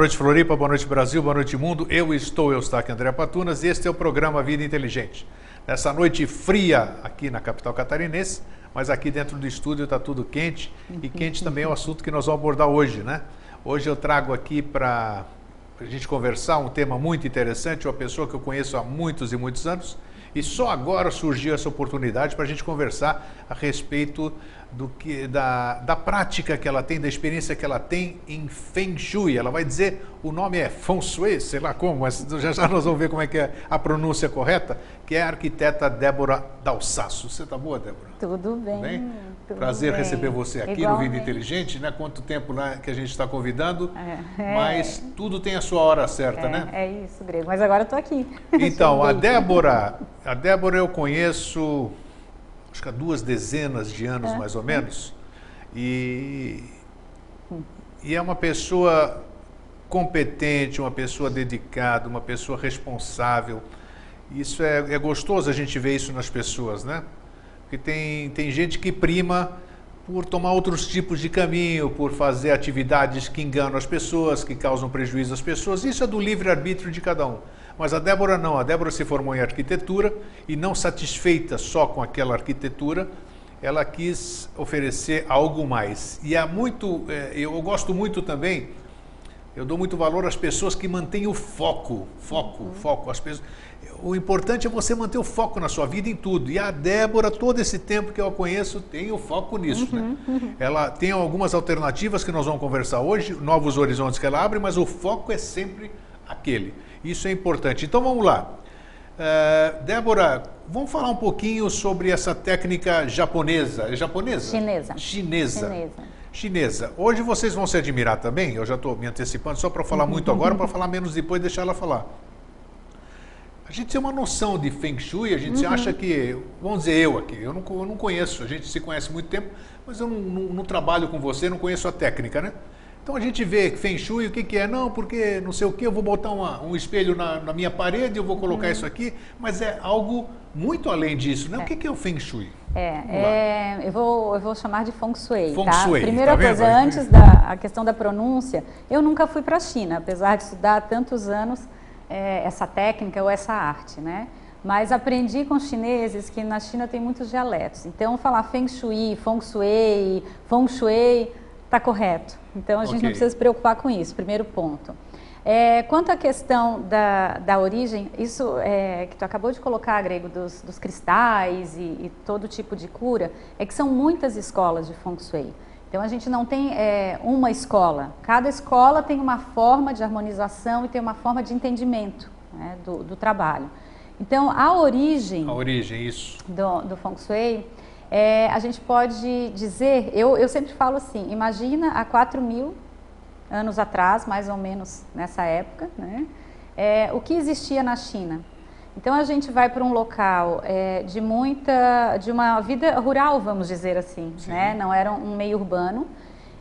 noite, Floripa, boa noite, Brasil, boa noite, mundo. Eu estou aqui, André Patunas, e este é o programa Vida Inteligente. Nessa noite fria aqui na capital catarinense, mas aqui dentro do estúdio está tudo quente, e quente também é o assunto que nós vamos abordar hoje, né? Hoje eu trago aqui para a gente conversar um tema muito interessante, uma pessoa que eu conheço há muitos e muitos anos, e só agora surgiu essa oportunidade para a gente conversar a respeito da prática que ela tem, da experiência que ela tem em Feng Shui. Ela vai dizer, o nome é Feng Shui, sei lá como, mas já nós vamos ver como é que é a pronúncia correta, que é a arquiteta Débora Dalsasso. Você está boa, Débora? Tudo bem. Tudo bem? Tudo Prazer bem. receber você aqui Igualmente. no Vida Inteligente, né? Quanto tempo lá que a gente está convidando, mas tudo tem a sua hora certa, né? É isso, Grego, mas agora eu estou aqui. Então, a Débora eu conheço, acho que há 2 dezenas de anos mais ou menos, e é uma pessoa competente, uma pessoa dedicada, uma pessoa responsável. Isso é gostoso a gente ver isso nas pessoas, né? Porque tem gente que prima por tomar outros tipos de caminho, por fazer atividades que enganam as pessoas, que causam prejuízo às pessoas. Isso é do livre-arbítrio de cada um. Mas a Débora não. A Débora se formou em arquitetura e, não satisfeita só com aquela arquitetura, ela quis oferecer algo mais. E eu gosto muito também, eu dou muito valor às pessoas que mantêm o foco. As pessoas, o importante é você manter o foco na sua vida em tudo. E a Débora, todo esse tempo que eu a conheço, tem o foco nisso. Né? Ela tem algumas alternativas que nós vamos conversar hoje, novos horizontes que ela abre, mas o foco é sempre aquele. Isso é importante. Então vamos lá. Débora, vamos falar um pouquinho sobre essa técnica japonesa. É japonesa? Chinesa. Hoje vocês vão se admirar também, eu já estou me antecipando, só para falar muito agora, para falar menos depois, deixar ela falar. A gente tem uma noção de Feng Shui, a gente acha que, vamos dizer eu aqui, eu não conheço, a gente se conhece há muito tempo, mas eu não trabalho com você, não conheço a técnica, né? Então a gente vê Feng Shui, o que é? Não, porque não sei o que, eu vou botar um espelho na minha parede, eu vou colocar isso aqui, mas é algo muito além disso, né? O que é o Feng Shui? Eu vou chamar de Feng Shui, Feng tá? Shui, Primeira tá coisa, vendo? antes da questão da pronúncia, eu nunca fui para a China, apesar de estudar há tantos anos essa técnica ou essa arte, né? Mas aprendi com os chineses que na China tem muitos dialetos. Então, falar Feng Shui, Feng Shui, está correto. Então, a gente não precisa se preocupar com isso, primeiro ponto. Quanto à questão da origem, isso que tu acabou de colocar, Grego, dos cristais e todo tipo de cura, é que são muitas escolas de Feng Shui. Então, a gente não tem uma escola. Cada escola tem uma forma de harmonização e tem uma forma de entendimento, né, do trabalho. Então, a origem isso. do Feng Shui, a gente pode dizer, eu sempre falo assim, imagina há 4.000 anos atrás, mais ou menos nessa época, né, o que existia na China. Então a gente vai para um local de uma vida rural, vamos dizer assim, né? Não era um meio urbano,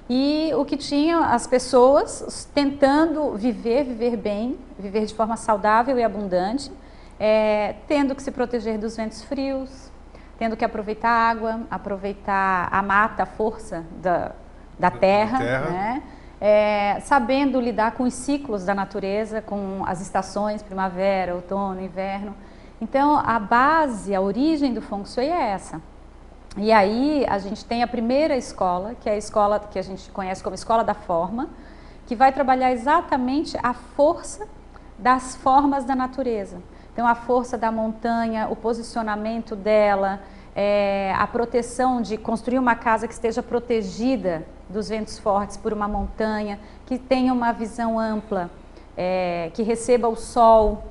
e o que tinha as pessoas tentando viver bem, viver de forma saudável e abundante, tendo que se proteger dos ventos frios, tendo que aproveitar a água, aproveitar a mata, a força da terra, né? Sabendo lidar com os ciclos da natureza, com as estações, primavera, outono, inverno. Então, a base, a origem do Feng Shui é essa. E aí, a gente tem a primeira escola, que é a escola que a gente conhece como Escola da Forma, que vai trabalhar exatamente a força das formas da natureza. Então, a força da montanha, o posicionamento dela, a proteção de construir uma casa que esteja protegida dos ventos fortes por uma montanha, que tenha uma visão ampla, que receba o sol,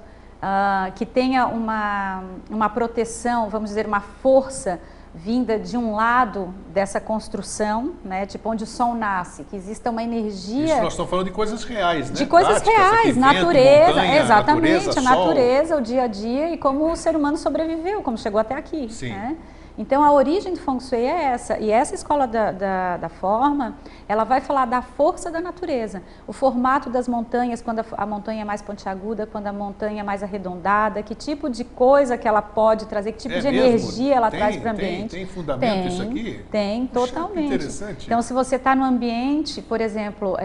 que tenha uma proteção, vamos dizer, uma força vinda de um lado dessa construção, né, tipo onde o sol nasce, que exista uma energia... Isso nós estamos falando de coisas reais, né? De coisas reais, natureza, montanha, exatamente, a natureza, o dia a dia e como o ser humano sobreviveu, como chegou até aqui. Sim. Né? Então, a origem do Feng Shui é essa, e essa escola da forma, ela vai falar da força da natureza, o formato das montanhas, quando a montanha é mais pontiaguda, quando a montanha é mais arredondada, que tipo de coisa que ela pode trazer, que tipo de energia ela traz para o ambiente. Tem fundamento isso aqui? Tem, totalmente. Interessante. Então, se você está no ambiente, por exemplo,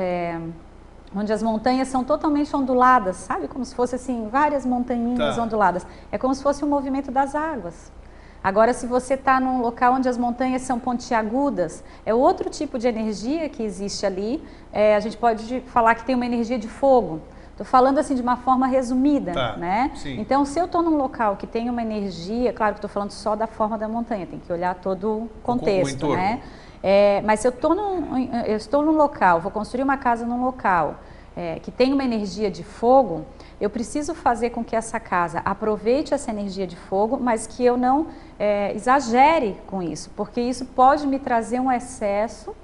onde as montanhas são totalmente onduladas, sabe? Como se fosse assim, várias montanhinhas onduladas. É como se fosse um movimento das águas. Agora, se você está num local onde as montanhas são pontiagudas, é outro tipo de energia que existe ali. A gente pode falar que tem uma energia de fogo. Estou falando assim de uma forma resumida, né? Sim. Então, se eu estou num local que tem uma energia, claro que estou falando só da forma da montanha, tem que olhar todo o contexto, né? Mas se eu estou num local, vou construir uma casa num local que tem uma energia de fogo, eu preciso fazer com que essa casa aproveite essa energia de fogo, mas que eu não exagere com isso, porque isso pode me trazer um excesso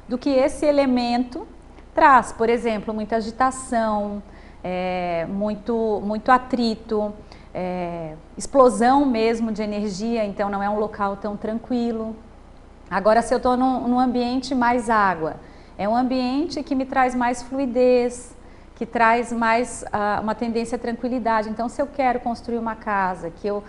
do que esse elemento traz. Por exemplo, muita agitação, muito atrito, explosão mesmo de energia, então não é um local tão tranquilo. Agora, se eu estou num ambiente mais água, é um ambiente que me traz mais fluidez, que traz mais uma tendência à tranquilidade. Então, se eu quero construir uma casa que eu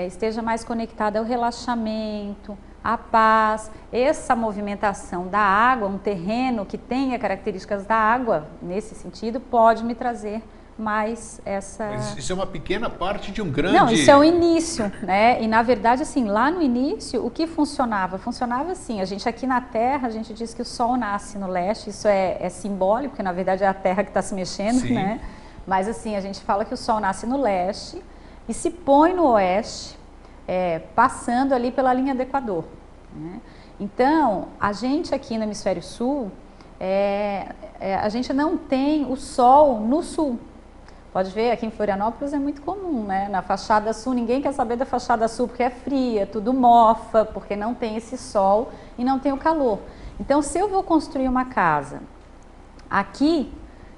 esteja mais conectada ao relaxamento, à paz, essa movimentação da água, um terreno que tenha características da água, nesse sentido, pode me trazer mais essa... Mas isso é uma pequena parte de um grande... Não, isso é o início, né? E na verdade, assim, lá no início, o que funcionava? Funcionava assim, a gente aqui na Terra, a gente diz que o Sol nasce no leste, isso é simbólico, porque na verdade é a Terra que está se mexendo, Sim. né? Mas assim, a gente fala que o Sol nasce no leste e se põe no oeste, passando ali pela linha do Equador, né? Então, a gente aqui no Hemisfério Sul, a gente não tem o Sol no sul. Pode ver, aqui em Florianópolis é muito comum, né? Na fachada sul, ninguém quer saber da fachada sul porque é fria, tudo mofa, porque não tem esse sol e não tem o calor. Então, se eu vou construir uma casa aqui,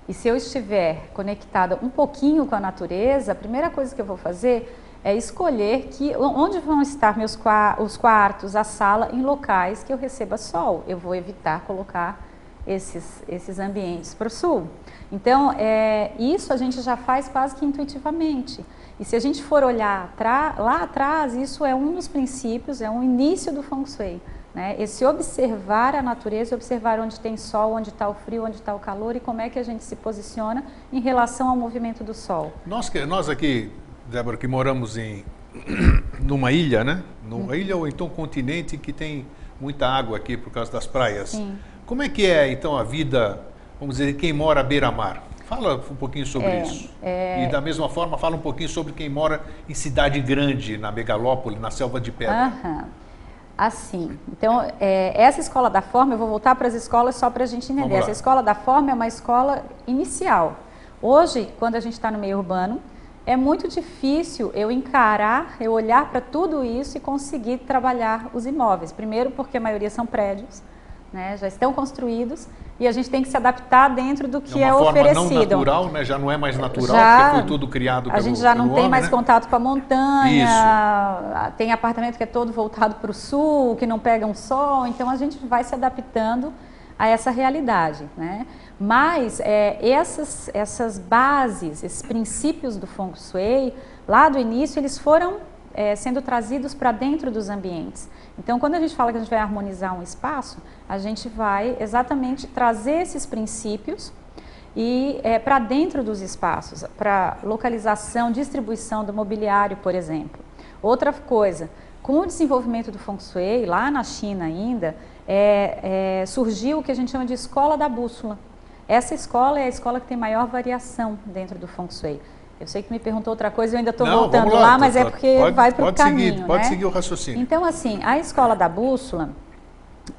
e se eu estiver conectada um pouquinho com a natureza, a primeira coisa que eu vou fazer é escolher onde vão estar os quartos, a sala, em locais que eu receba sol. Eu vou evitar colocar esses ambientes para o sul. Então, isso a gente já faz quase que intuitivamente. E se a gente for olhar lá atrás, isso é um dos princípios, é um início do Feng Shui, né? Esse observar a natureza, observar onde tem sol, onde está o frio, onde está o calor e como é que a gente se posiciona em relação ao movimento do sol. Nós aqui, Débora, que moramos numa ilha, né? Numa ilha ou então um continente que tem muita água aqui por causa das praias. Sim. Como é que é, então, a vida, vamos dizer, quem mora à beira-mar? Fala um pouquinho sobre isso. E da mesma forma, fala um pouquinho sobre quem mora em cidade grande, na megalópole, na selva de pedra. Assim, então, essa escola da forma, eu vou voltar para as escolas só para a gente entender. Essa escola da forma é uma escola inicial. Hoje, quando a gente está no meio urbano, é muito difícil eu olhar para tudo isso e conseguir trabalhar os imóveis. Primeiro porque a maioria são prédios, né, já estão construídos e a gente tem que se adaptar dentro do que é oferecido. Não natural, né? Já não é mais natural, porque foi tudo criado pelo homem. A gente já não tem homem, mais né? contato com a montanha, Isso. Tem apartamento que é todo voltado para o sul, que não pega um sol, então a gente vai se adaptando a essa realidade, né? Mas essas bases, esses princípios do Feng Shui, lá do início, eles foram sendo trazidos para dentro dos ambientes. Então, quando a gente fala que a gente vai harmonizar um espaço, a gente vai exatamente trazer esses princípios para dentro dos espaços, para localização, distribuição do mobiliário, por exemplo. Outra coisa, com o desenvolvimento do Feng Shui, lá na China ainda, surgiu o que a gente chama de escola da bússola. Essa escola é a escola que tem maior variação dentro do Feng Shui. Eu sei que me perguntou outra coisa, eu ainda estou voltando lá, mas é porque vai para o caminho. Pode seguir o raciocínio. Então, assim, a escola da bússola,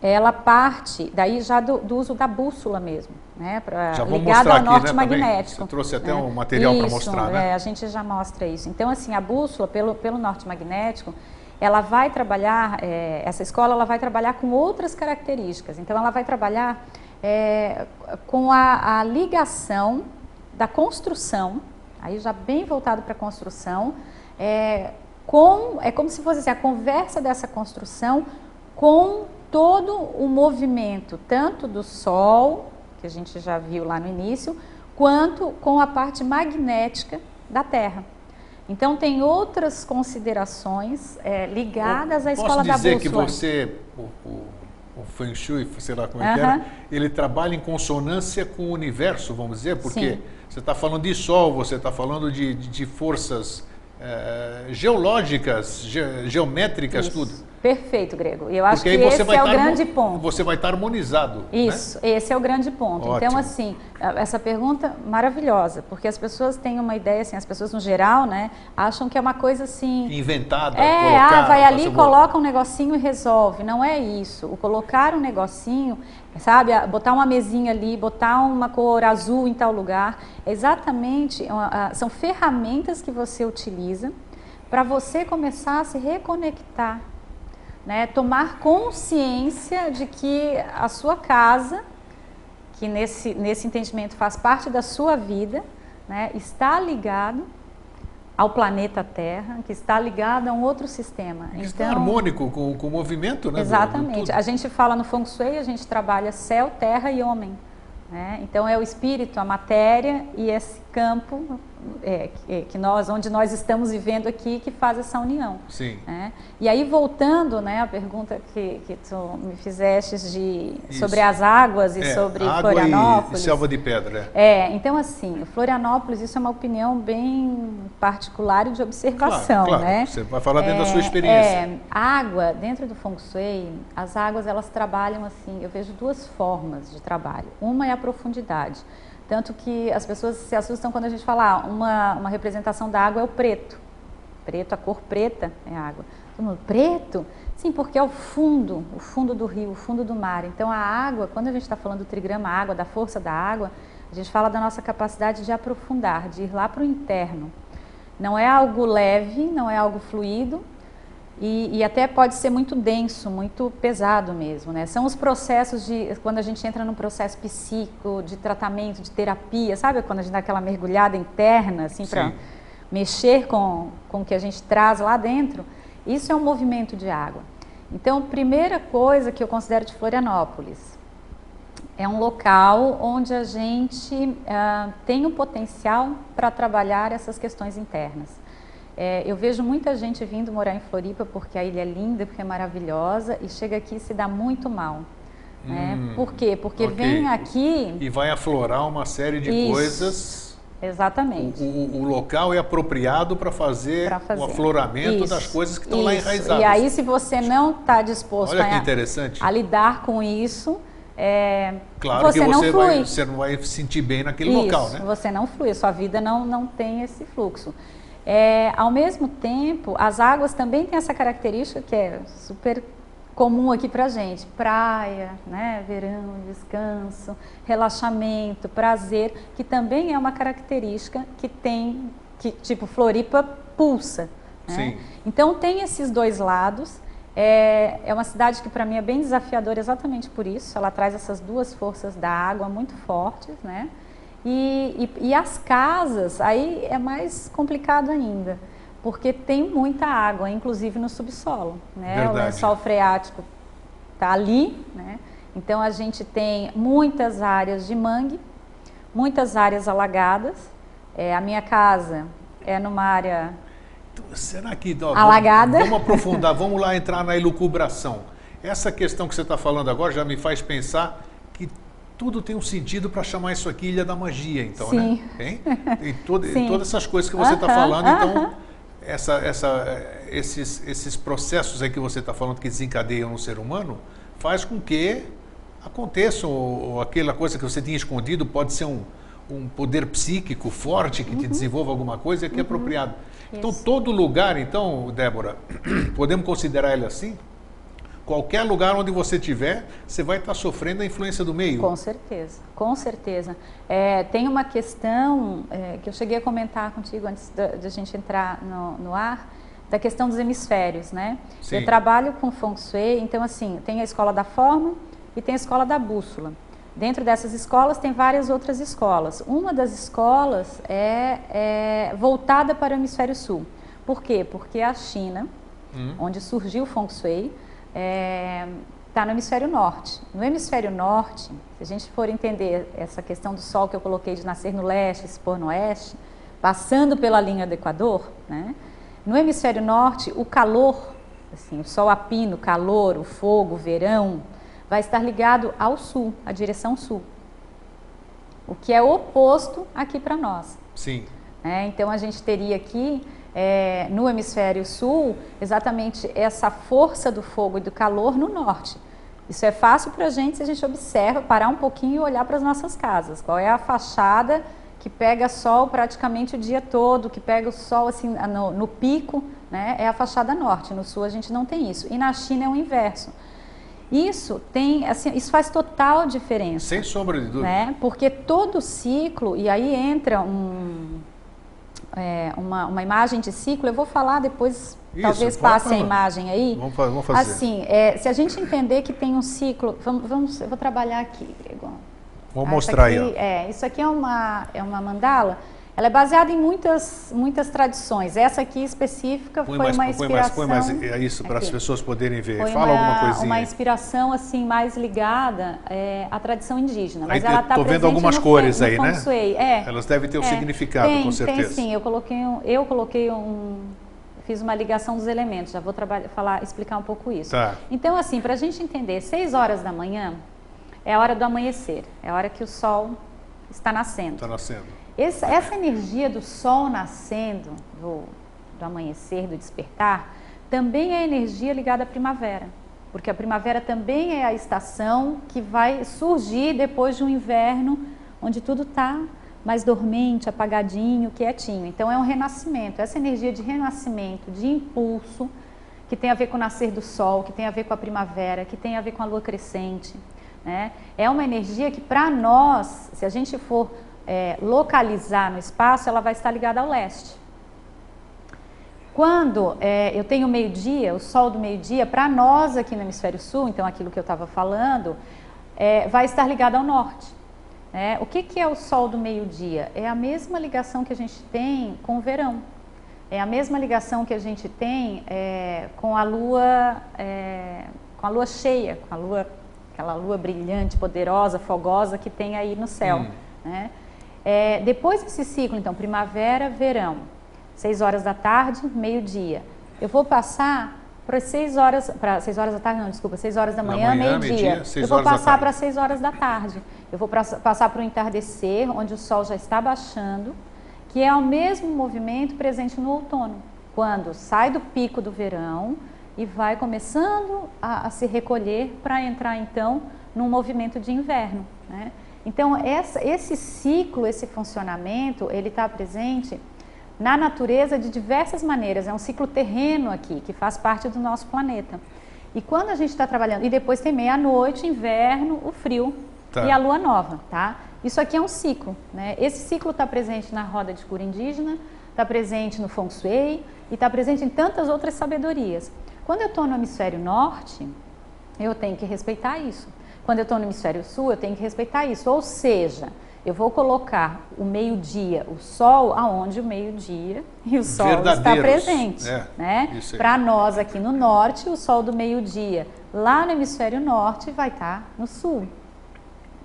ela parte daí já do uso da bússola mesmo, né? Ligada ao norte magnético. Você trouxe até um material para mostrar, né? A gente já mostra isso. Então, assim, a bússola, pelo norte magnético, ela vai trabalhar, essa escola ela vai trabalhar com outras características. Então, ela vai trabalhar com a ligação da construção, aí já bem voltado para a construção, é como se fosse assim, a conversa dessa construção com todo o movimento, tanto do Sol, que a gente já viu lá no início, quanto com a parte magnética da Terra. Então, tem outras considerações ligadas à escola da bússola. Posso dizer que você, o Feng Shui, sei lá como é que era, ele trabalha em consonância com o universo, vamos dizer, porque Sim. você está falando de sol, você está falando de forças geológicas, geométricas, Isso. tudo. Perfeito, Grego. E eu acho Porque que aí você esse vai é o estar grande ponto. Você vai estar harmonizado. Isso, né? esse é o grande ponto. Ótimo. Então, assim, essa pergunta maravilhosa, porque as pessoas têm uma ideia, assim, as pessoas no geral, né, acham que é uma coisa assim... Inventada, vai ali, coloca um negocinho e resolve. Não é isso. O colocar um negocinho, sabe, botar uma mesinha ali, botar uma cor azul em tal lugar, exatamente, são ferramentas que você utiliza para você começar a se reconectar. Né, tomar consciência de que a sua casa, que nesse entendimento faz parte da sua vida, né, está ligado ao planeta Terra, que está ligado a um outro sistema. Que está harmônico com o movimento, né? Exatamente. A gente fala no Feng Shui, a gente trabalha céu, terra e homem. Né? Então é o espírito, a matéria e esse campo onde nós estamos vivendo aqui que faz essa união. Sim. Né? E aí voltando, né, a pergunta que tu me fizeste sobre as águas e sobre água Florianópolis. E selva de pedra. Então assim, Florianópolis, isso é uma opinião bem particular e de observação. Claro, né? Você vai falar dentro da sua experiência. A água, dentro do Feng Shui, as águas elas trabalham assim, eu vejo duas formas de trabalho. Uma é a profundidade. Tanto que as pessoas se assustam quando a gente fala uma representação da água é o preto. Preto, a cor preta é a água. Todo mundo, preto? Sim, porque é o fundo do rio, o fundo do mar. Então a água, quando a gente está falando do trigrama água, da força da água, a gente fala da nossa capacidade de aprofundar, de ir lá para o interno. Não é algo leve, não é algo fluido, e até pode ser muito denso, muito pesado mesmo, né? São os processos quando a gente entra num processo psíquico, de tratamento, de terapia, sabe? Quando a gente dá aquela mergulhada interna, assim, para mexer com o que a gente traz lá dentro, isso é um movimento de água. Então, primeira coisa que eu considero de Florianópolis, é um local onde a gente tem um potencial para trabalhar essas questões internas. Eu vejo muita gente vindo morar em Floripa porque a ilha é linda, porque é maravilhosa, e chega aqui e se dá muito mal. Né? Por quê? Porque vem aqui... E vai aflorar uma série de coisas... Exatamente. O local é apropriado para fazer o afloramento das coisas que estão lá enraizadas. E aí, se você não está disposto a lidar com isso... claro você que não você não vai se sentir bem naquele local, né? Você não flui, a sua vida não tem esse fluxo. Ao mesmo tempo, as águas também têm essa característica que é super comum aqui pra gente, praia, né, verão, descanso, relaxamento, prazer, que também é uma característica que tipo Floripa pulsa. Né? Sim. Então tem esses dois lados. É uma cidade que para mim é bem desafiadora exatamente por isso, ela traz essas duas forças da água muito fortes, né? E as casas, aí é mais complicado ainda, porque tem muita água, inclusive no subsolo, né? Verdade. O lençol freático está ali, né? Então a gente tem muitas áreas de mangue, muitas áreas alagadas. A minha casa é numa área será que alagada. Vamos aprofundar, vamos lá entrar na elucubração. Essa questão que você está falando agora já me faz pensar que tudo tem um sentido para chamar isso aqui Ilha da Magia, então, Sim. né? Tem todas essas coisas que você está falando, então esses processos aí que você está falando que desencadeiam no ser humano, faz com que aconteçam, ou aquela coisa que você tinha escondido pode ser um poder psíquico forte que te desenvolva alguma coisa que é apropriado. Então, todo lugar, então, Débora, podemos considerar ele assim? Qualquer lugar onde você estiver, você vai estar sofrendo a influência do meio. Com certeza, com certeza. Tem uma questão que eu cheguei a comentar contigo antes de a gente entrar no ar, da questão dos hemisférios, né? Sim. Eu trabalho com Feng Shui, então assim, tem a escola da forma e tem a escola da bússola. Dentro dessas escolas tem várias outras escolas. Uma das escolas é voltada para o hemisfério sul. Por quê? Porque a China, onde surgiu o Feng Shui, está no hemisfério norte. No hemisfério norte, se a gente for entender essa questão do sol que eu coloquei de nascer no leste e se pôr no oeste, passando pela linha do Equador, né? No hemisfério norte, o calor, assim, o sol a pino, o calor, o fogo, o verão, vai estar ligado ao sul, à direção sul, o que é oposto aqui para nós. Sim. Então a gente teria aqui, no hemisfério sul, exatamente essa força do fogo e do calor no norte. Isso é fácil para a gente se a gente observa, parar um pouquinho e olhar para as nossas casas. Qual é a fachada que pega sol praticamente o dia todo, que pega o sol assim no pico, né? É a fachada norte. No sul a gente não tem isso. E na China é o inverso. Isso tem, assim, isso faz total diferença. Sem sombra de dúvida. Né? Porque todo ciclo, e aí entra uma imagem de ciclo, eu vou falar depois, isso, talvez passe a imagem aí. Vamos fazer. Assim, se a gente entender que tem um ciclo, eu vou trabalhar aqui, Gregor. Vou mostrar aqui, aí. Isso aqui é uma mandala. Ela é baseada em muitas tradições. Essa aqui específica foi uma inspiração. Põe mais isso para as pessoas poderem ver. Fala alguma coisinha. Uma inspiração assim mais ligada à tradição indígena. Mas aí ela está presente vendo algumas cores aí, né? Shui. Elas devem ter um significado, com certeza. Tem sim. Fiz uma ligação dos elementos. Já vou explicar um pouco isso. Tá. Então, assim, para a gente entender, 6 horas da manhã é a hora do amanhecer. É a hora que o sol está nascendo. Está nascendo. Essa energia do sol nascendo, do amanhecer, do despertar, também é energia ligada à primavera. Porque a primavera também é a estação que vai surgir depois de um inverno onde tudo está mais dormente, apagadinho, quietinho. Então é um renascimento, essa energia de renascimento, de impulso, que tem a ver com o nascer do sol, que tem a ver com a primavera, que tem a ver com a lua crescente. Né? É uma energia que para nós, se a gente for localizar no espaço, ela vai estar ligada ao leste. Quando eu tenho meio-dia, o sol do meio-dia, para nós aqui no hemisfério sul, então aquilo que eu estava falando, vai estar ligado ao norte. O que é o sol do meio-dia? É a mesma ligação que a gente tem com o verão. É a mesma ligação que a gente tem com a lua cheia, aquela lua brilhante, poderosa, fogosa que tem aí no céu. Né? Depois desse ciclo, então, primavera, verão, 6 horas da tarde, meio-dia. Eu vou passar para 6 horas da tarde, não, desculpa, 6 horas da manhã, meio-dia. Eu vou passar para 6 horas da tarde. Eu vou passar para o entardecer, onde o sol já está baixando, que é o mesmo movimento presente no outono, quando sai do pico do verão e vai começando a se recolher para entrar, então, num movimento de inverno, né? Então, esse ciclo, esse funcionamento, ele está presente na natureza de diversas maneiras. É um ciclo terreno aqui, que faz parte do nosso planeta. E quando a gente está trabalhando... E depois tem meia-noite, inverno, o frio e a lua nova, tá? Isso aqui é um ciclo, né? Esse ciclo está presente na roda de cura indígena, está presente no Feng Shui e está presente em tantas outras sabedorias. Quando eu estou no hemisfério norte, eu tenho que respeitar isso. Quando eu estou no hemisfério sul, eu tenho que respeitar isso. Ou seja, eu vou colocar o meio-dia, o sol, aonde o meio-dia e o sol está presente. Né? Para nós aqui no norte, o sol do meio-dia lá no hemisfério norte vai estar no sul.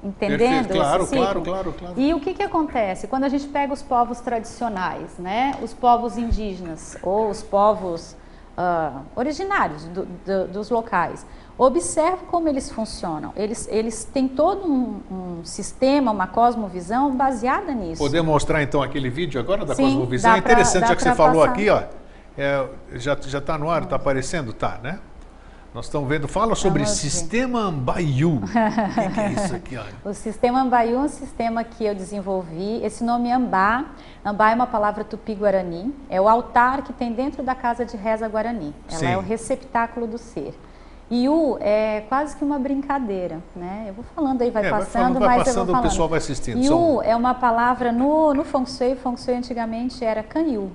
Entendendo? Claro, claro. E o que acontece? Quando a gente pega os povos tradicionais, né? Os povos indígenas ou os povos originários dos locais, observe como eles funcionam. Eles têm todo um sistema, uma cosmovisão baseada nisso. Poder mostrar então aquele vídeo agora da cosmovisão? É interessante, já que você falou aqui, ó, já está no ar, está aparecendo? Tá, né? Nós estamos vendo, fala sobre sistema Ambayu. O que é isso aqui? Olha? O sistema Ambayu é um sistema que eu desenvolvi. Esse nome Ambá. Ambá é uma palavra tupi-guarani. É o altar que tem dentro da casa de reza guarani. Ela é o receptáculo do ser. E o é quase que uma brincadeira, né? Eu vou falando aí, vai passando, mas eu vou falando. O pessoal vai assistindo. E o é uma palavra no Feng Shui. Feng Shui antigamente era Kanyu,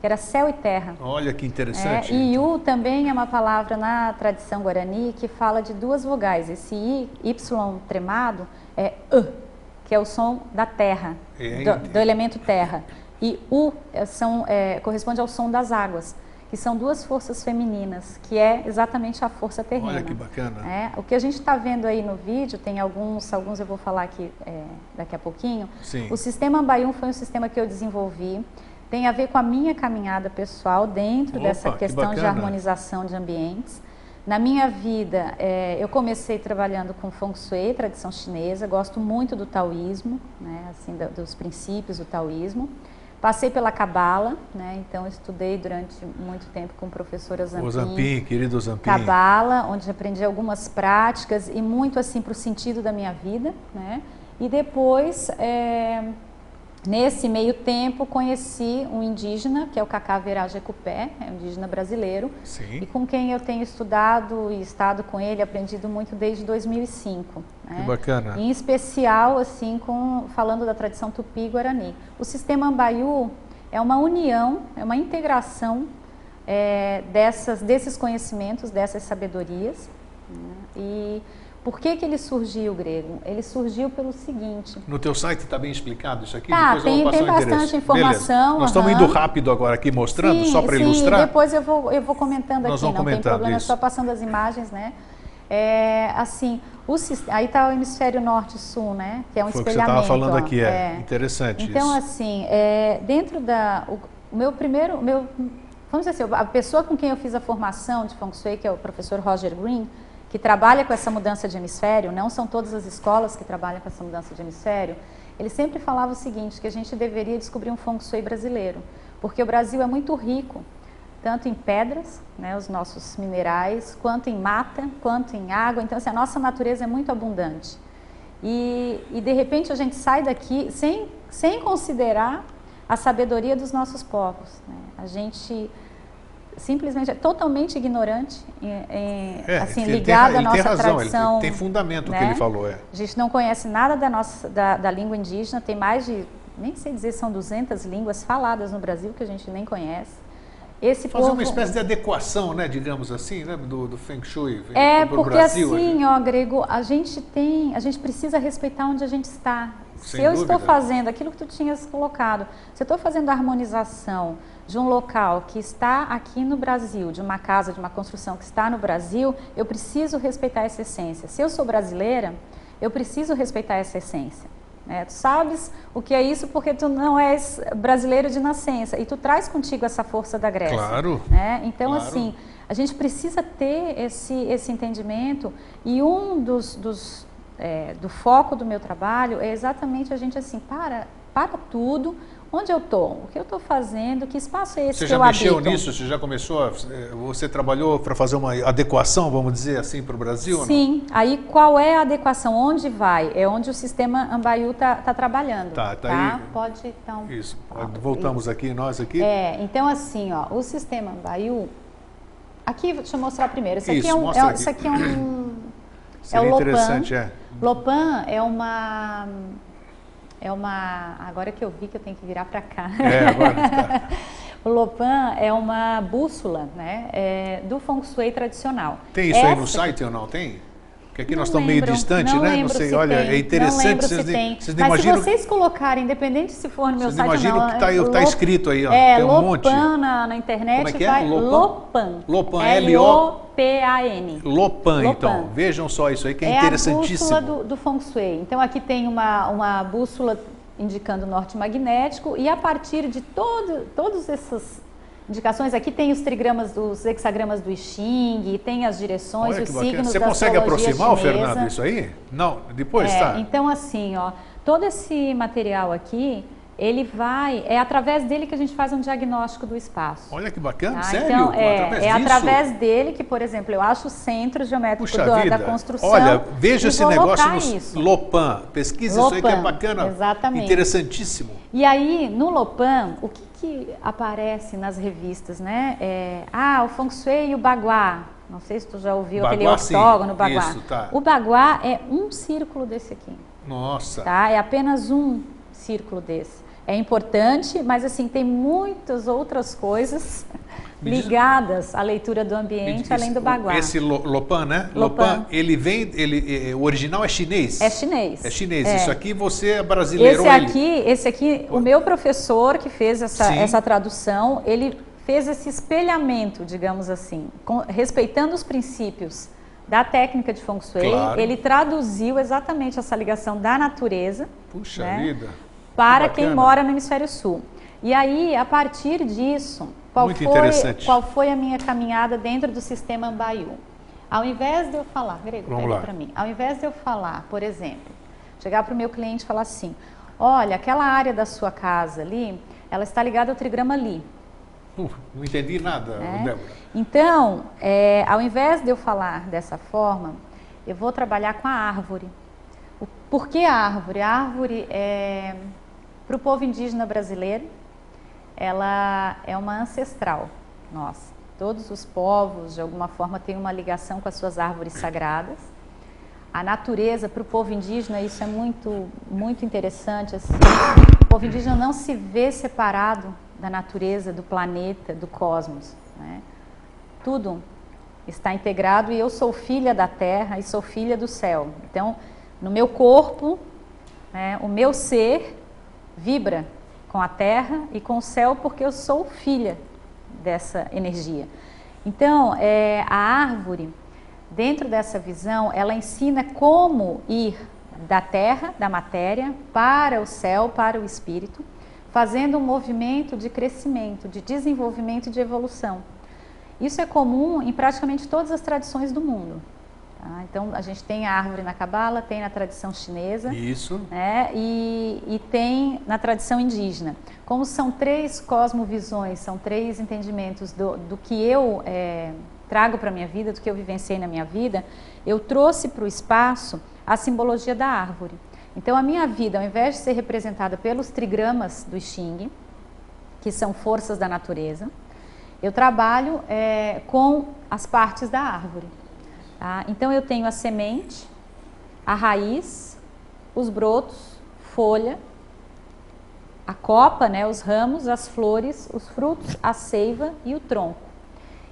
que era céu e terra. Olha que interessante. E Yu também é uma palavra na tradição guarani que fala de 2 vogais. Esse Y tremado é que é o som da terra, do elemento terra. E U corresponde ao som das águas, que são 2 forças femininas, que é exatamente a força terrena. Olha que bacana. O que a gente está vendo aí no vídeo, tem alguns eu vou falar aqui daqui a pouquinho. Sim. O sistema Ambayu foi um sistema que eu desenvolvi. Tem a ver com a minha caminhada pessoal dentro dessa questão de harmonização de ambientes. Na minha vida, eu comecei trabalhando com Feng Shui, tradição chinesa, gosto muito do taoísmo, né, assim, dos princípios do taoísmo. Passei pela Cabala, né, então estudei durante muito tempo com o professor Ozampin. Ozampin, querido Ozampin. Cabala, onde aprendi algumas práticas e muito assim para o sentido da minha vida, né. E depois, nesse meio tempo, conheci um indígena, que é o Cacá Verage Ecupé, é um indígena brasileiro. Sim. E com quem eu tenho estudado e estado com ele, aprendido muito desde 2005. Né? Que bacana. Em especial, assim, falando da tradição Tupi-Guarani. O sistema Ambaiú é uma união, é uma integração desses conhecimentos, dessas sabedorias. Né? E por que ele surgiu, Grego? Ele surgiu pelo seguinte... No teu site está bem explicado isso aqui? Tá, depois eu vou tem passar o bastante endereço. informação. Beleza. Nós estamos indo rápido agora aqui mostrando, só para ilustrar. Sim, depois eu vou comentando Nós aqui, vamos não tem problema, isso. só passando as imagens, né? Assim, aí está o hemisfério norte e sul, né? Que é um Foi espelhamento. O que você estava falando aqui, interessante então, isso. assim, dentro vamos dizer assim, a pessoa com quem eu fiz a formação de Feng Shui, que é o professor Roger Green, que trabalha com essa mudança de hemisfério, não são todas as escolas que trabalham com essa mudança de hemisfério, ele sempre falava o seguinte, que a gente deveria descobrir um Feng Shui brasileiro, porque o Brasil é muito rico, tanto em pedras, né, os nossos minerais, quanto em mata, quanto em água, então assim, a nossa natureza é muito abundante. E de repente a gente sai daqui sem considerar a sabedoria dos nossos povos. Né? A gente simplesmente é totalmente ignorante, assim, ligado à nossa tradição. Tem fundamento, né? O que ele falou. A gente não conhece nada da língua indígena, tem mais de, nem sei dizer, são 200 línguas faladas no Brasil que a gente nem conhece. Fazer uma espécie de adequação, né, digamos assim, né, do Feng Shui porque Brasil, assim, Grego, a gente precisa respeitar onde a gente está. Sem Se eu dúvida. estou fazendo aquilo que tu tinhas colocado, se eu estou fazendo a harmonização de um local que está aqui no Brasil, de uma casa, de uma construção que está no Brasil, eu preciso respeitar essa essência. Se eu sou brasileira, eu preciso respeitar essa essência. Tu sabes o que é isso porque tu não és brasileiro de nascença e tu traz contigo essa força da Grécia. Claro. Né? Então, claro. assim, a gente precisa ter esse entendimento e do foco do meu trabalho é exatamente a gente assim, para tudo, onde eu estou, o que eu estou fazendo, que espaço é esse que eu habito. Você já mexeu nisso? Você já começou, você trabalhou para fazer uma adequação, vamos dizer assim, para o Brasil? Sim, aí qual é a adequação, onde vai? É onde o sistema Ambaiú está trabalhando. Tá aí. Pode, então... Isso, voltamos aqui, nós aqui. Então assim, o sistema Ambaiú, aqui, deixa eu mostrar primeiro, isso aqui é o Lopan. Interessante, Lopan é uma... Agora que eu vi que eu tenho que virar para cá. Agora tá. O Lopan é uma bússola, né, do Feng Shui tradicional. Tem isso aí no site ou não? Tem? Porque aqui nós estamos meio distante, né? Não sei, olha, é interessante. Vocês não Mas imaginam... se vocês colocarem, independente se for no meu site ou não... Vocês imaginam que está escrito aí, ó. Tem um monte. Lopan na internet. Como é que vai Lopan. Lopan, L-O-P-A-N. Lopan, então. Vejam só isso aí que é interessantíssimo. É a bússola do Feng Shui. Então aqui tem uma bússola indicando o norte magnético e a partir de todas essas indicações, aqui tem os trigramas, os hexagramas do I Ching, tem as direções, os signos Você da consegue aproximar, chinesa. Fernando, isso aí? Não, depois tá. Então assim, todo esse material aqui, ele é através dele que a gente faz um diagnóstico do espaço. Olha que bacana, tá? sério? Então, através disso? Através dele que, por exemplo, eu acho o centro geométrico da construção. Olha, veja esse negócio no Lopan. Pesquisa isso aí que é bacana. Exatamente. Interessantíssimo. E aí, no Lopan, o que aparece nas revistas, né? O Feng Shui e o Baguá. Não sei se tu já ouviu aquele octógono, Baguá. Isso, tá. O Baguá é um círculo desse aqui. Nossa. Tá? É apenas um círculo desse. É importante, mas assim, tem muitas outras coisas ligadas à leitura do ambiente, além do Baguá. Esse Lopan, né? Lopan, o original é chinês? É chinês. É chinês. Isso aqui você é brasileiro? Esse aqui, o meu professor que fez essa tradução, ele fez esse espelhamento, digamos assim, respeitando os princípios da técnica de Feng Shui. Claro. Ele traduziu exatamente essa ligação da natureza. Puxa vida! Para quem mora no Hemisfério Sul. E aí, a partir disso, qual foi a minha caminhada dentro do sistema Ambaiú? Ao invés de eu falar, Grego, pega para mim. Ao invés de eu falar, por exemplo, chegar para o meu cliente e falar assim, olha, aquela área da sua casa ali, ela está ligada ao trigrama Li. Não entendi nada, Débora. Então, ao invés de eu falar dessa forma, eu vou trabalhar com a árvore. Por que a árvore? A árvore, para o povo indígena brasileiro, ela é uma ancestral nossa. Todos os povos, de alguma forma, têm uma ligação com as suas árvores sagradas. A natureza, para o povo indígena, isso é muito, muito interessante. Assim. O povo indígena não se vê separado da natureza, do planeta, do cosmos. Né? Tudo está integrado e eu sou filha da terra e sou filha do céu. Então, no meu corpo, né, o meu ser vibra com a terra e com o céu porque eu sou filha dessa energia. Então, a árvore, dentro dessa visão, ela ensina como ir da terra, da matéria, para o céu, para o espírito, fazendo um movimento de crescimento, de desenvolvimento e de evolução. Isso é comum em praticamente todas as tradições do mundo. Tá? Então, a gente tem a árvore na Cabala, tem na tradição chinesa. Isso. Né? E tem na tradição indígena. Como são 3 cosmovisões, são 3 entendimentos do que eu trago para a minha vida, do que eu vivenciei na minha vida, eu trouxe para o espaço a simbologia da árvore. Então, a minha vida, ao invés de ser representada pelos trigramas do Xing, que são forças da natureza, eu trabalho com as partes da árvore. Tá? Então, eu tenho a semente, a raiz, os brotos, folha, a copa, né, os ramos, as flores, os frutos, a seiva e o tronco.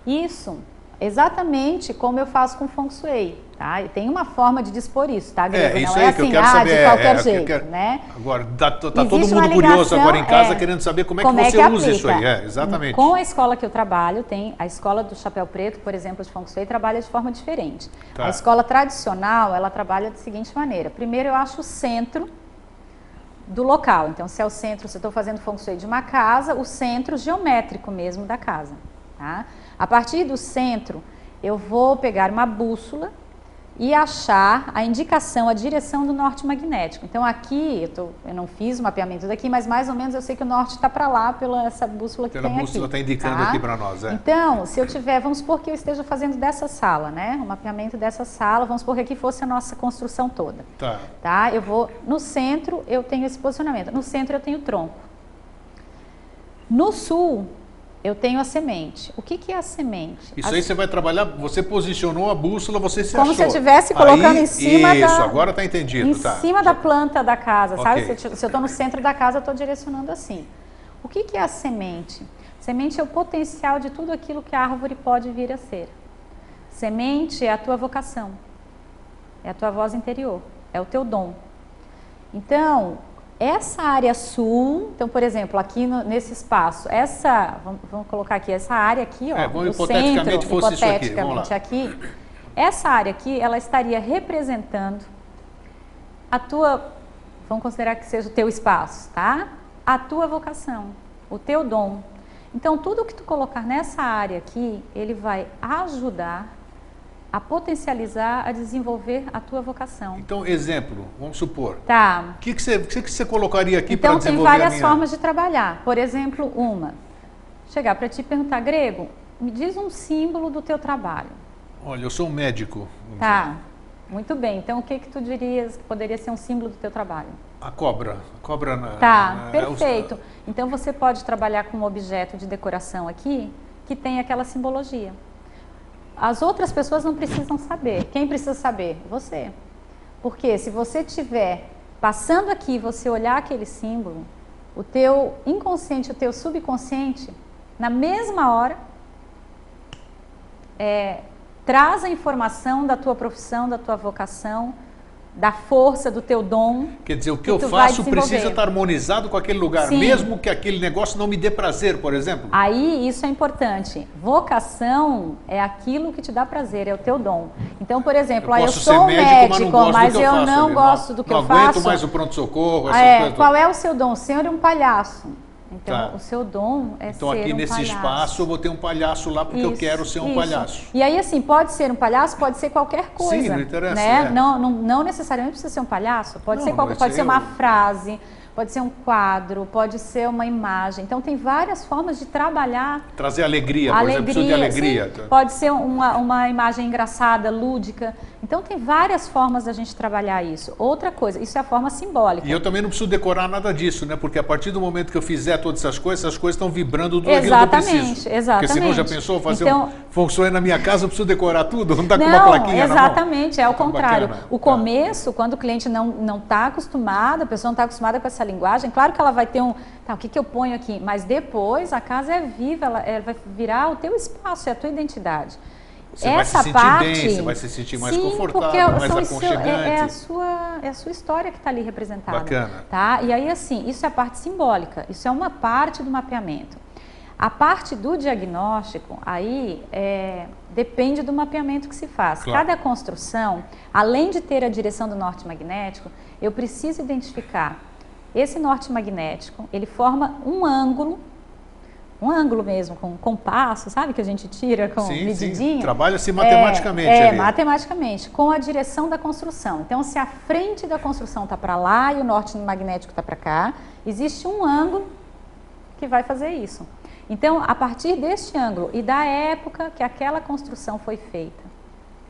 Isso exatamente como eu faço com Feng Shui. Tá? E tem uma forma de dispor isso, tá, Grego? Isso não aí é que eu assim, quero saber, de qualquer jeito, né? Agora, tá todo Existe mundo uma curioso ligação, agora em casa, querendo saber como é que você usa isso aí. Exatamente. Com a escola que eu trabalho, tem a escola do Chapéu Preto, por exemplo, de Feng Shui, trabalha de forma diferente. Tá. A escola tradicional, ela trabalha da seguinte maneira. Primeiro, eu acho o centro do local. Então, se é o centro, se eu estou fazendo Feng Shui de uma casa, o centro geométrico mesmo da casa. Tá? A partir do centro, eu vou pegar uma bússola e achar a indicação, a direção do norte magnético. Então aqui, eu não fiz o mapeamento daqui, mas mais ou menos eu sei que o norte está para lá, pela essa bússola que tem aqui. Pela bússola está indicando aqui para nós, Então, se eu tiver, vamos supor que eu esteja fazendo dessa sala, né? O mapeamento dessa sala, vamos supor que aqui fosse a nossa construção toda. Tá? Eu vou, no centro eu tenho esse posicionamento, no centro eu tenho o tronco. No sul, eu tenho a semente. O que é a semente? Isso aí você vai trabalhar, você posicionou a bússola, você se como achou. Se eu estivesse colocando em cima isso, agora está entendido. Em cima da planta da casa, okay. Sabe? Se eu estou no centro da casa, eu estou direcionando assim. O que é a semente? Semente é o potencial de tudo aquilo que a árvore pode vir a ser. Semente é a tua vocação, é a tua voz interior, é o teu dom. Então, essa área sul, então, por exemplo, aqui nesse espaço, vamos colocar aqui, essa área aqui, ó, vamos hipoteticamente centro, fosse hipoteticamente isso aqui, aqui, essa área aqui, ela estaria representando a tua, vamos considerar que seja o teu espaço, tá? A tua vocação, o teu dom. Então, tudo que tu colocar nessa área aqui, ele vai ajudar a potencializar, a desenvolver a tua vocação. Então, exemplo, vamos supor. Tá. O que você colocaria aqui para desenvolver Então, tem várias formas de trabalhar. Por exemplo, chegar para te perguntar, Grego, me diz um símbolo do teu trabalho. Olha, eu sou um médico. Tá, muito bem. Então, o que tu dirias que poderia ser um símbolo do teu trabalho? A cobra. Tá, perfeito. Então, você pode trabalhar com um objeto de decoração aqui que tem aquela simbologia. As outras pessoas não precisam saber. Quem precisa saber? Você. Porque se você estiver passando aqui, você olhar aquele símbolo, o teu inconsciente, o teu subconsciente, na mesma hora, traz a informação da tua profissão, da tua vocação, da força, do teu dom. Quer dizer, o que eu faço precisa estar harmonizado com aquele lugar, Sim. mesmo que aquele negócio não me dê prazer, por exemplo? Aí, isso é importante. Vocação é aquilo que te dá prazer, é o teu dom. Então, por exemplo, eu sou médico, mas eu não gosto do que eu faço. Não aguento mais o pronto-socorro, essas coisas. Qual é o seu dom? O senhor é um palhaço. Então, Tá. o seu dom é Então ser aqui um nesse palhaço. espaço eu vou ter um palhaço lá porque eu quero ser um palhaço. E aí, assim, pode ser um palhaço, pode ser qualquer coisa. Sim, não interessa, né? é. Não necessariamente precisa ser um palhaço, pode ser Não, pode ser uma frase, pode ser um quadro, pode ser uma imagem. Então, tem várias formas de trabalhar. Trazer alegria, por exemplo, preciso de alegria. Sim, pode ser uma imagem engraçada, lúdica. Então, tem várias formas da gente trabalhar isso. Outra coisa, isso é a forma simbólica. E eu também não preciso decorar nada disso, né? Porque a partir do momento que eu fizer todas essas coisas estão vibrando do aquilo que eu preciso. Exatamente. Porque senão já pensou fazer um feng shui na minha casa, eu preciso decorar tudo, não está com uma plaquinha na mão. Exatamente, é o contrário. Bacana. O começo, quando o cliente não está acostumado, a pessoa não está acostumada com essa linguagem, claro que ela vai ter o que eu ponho aqui? Mas depois a casa é viva, ela vai virar o teu espaço, é a tua identidade. Você vai se sentir bem, você vai se sentir mais confortável, mais aconchegante. É a sua história que está ali representada. Bacana. Tá? E aí, assim, isso é a parte simbólica, isso é uma parte do mapeamento. A parte do diagnóstico, aí, depende do mapeamento que se faz. Claro. Cada construção, além de ter a direção do norte magnético, eu preciso identificar esse norte magnético, ele forma um ângulo mesmo, com compasso, sabe, que a gente tira com medidinho. Sim. Trabalha-se matematicamente ali. Matematicamente, com a direção da construção. Então, se a frente da construção está para lá e o norte magnético está para cá, existe um ângulo que vai fazer isso. Então, a partir deste ângulo e da época que aquela construção foi feita,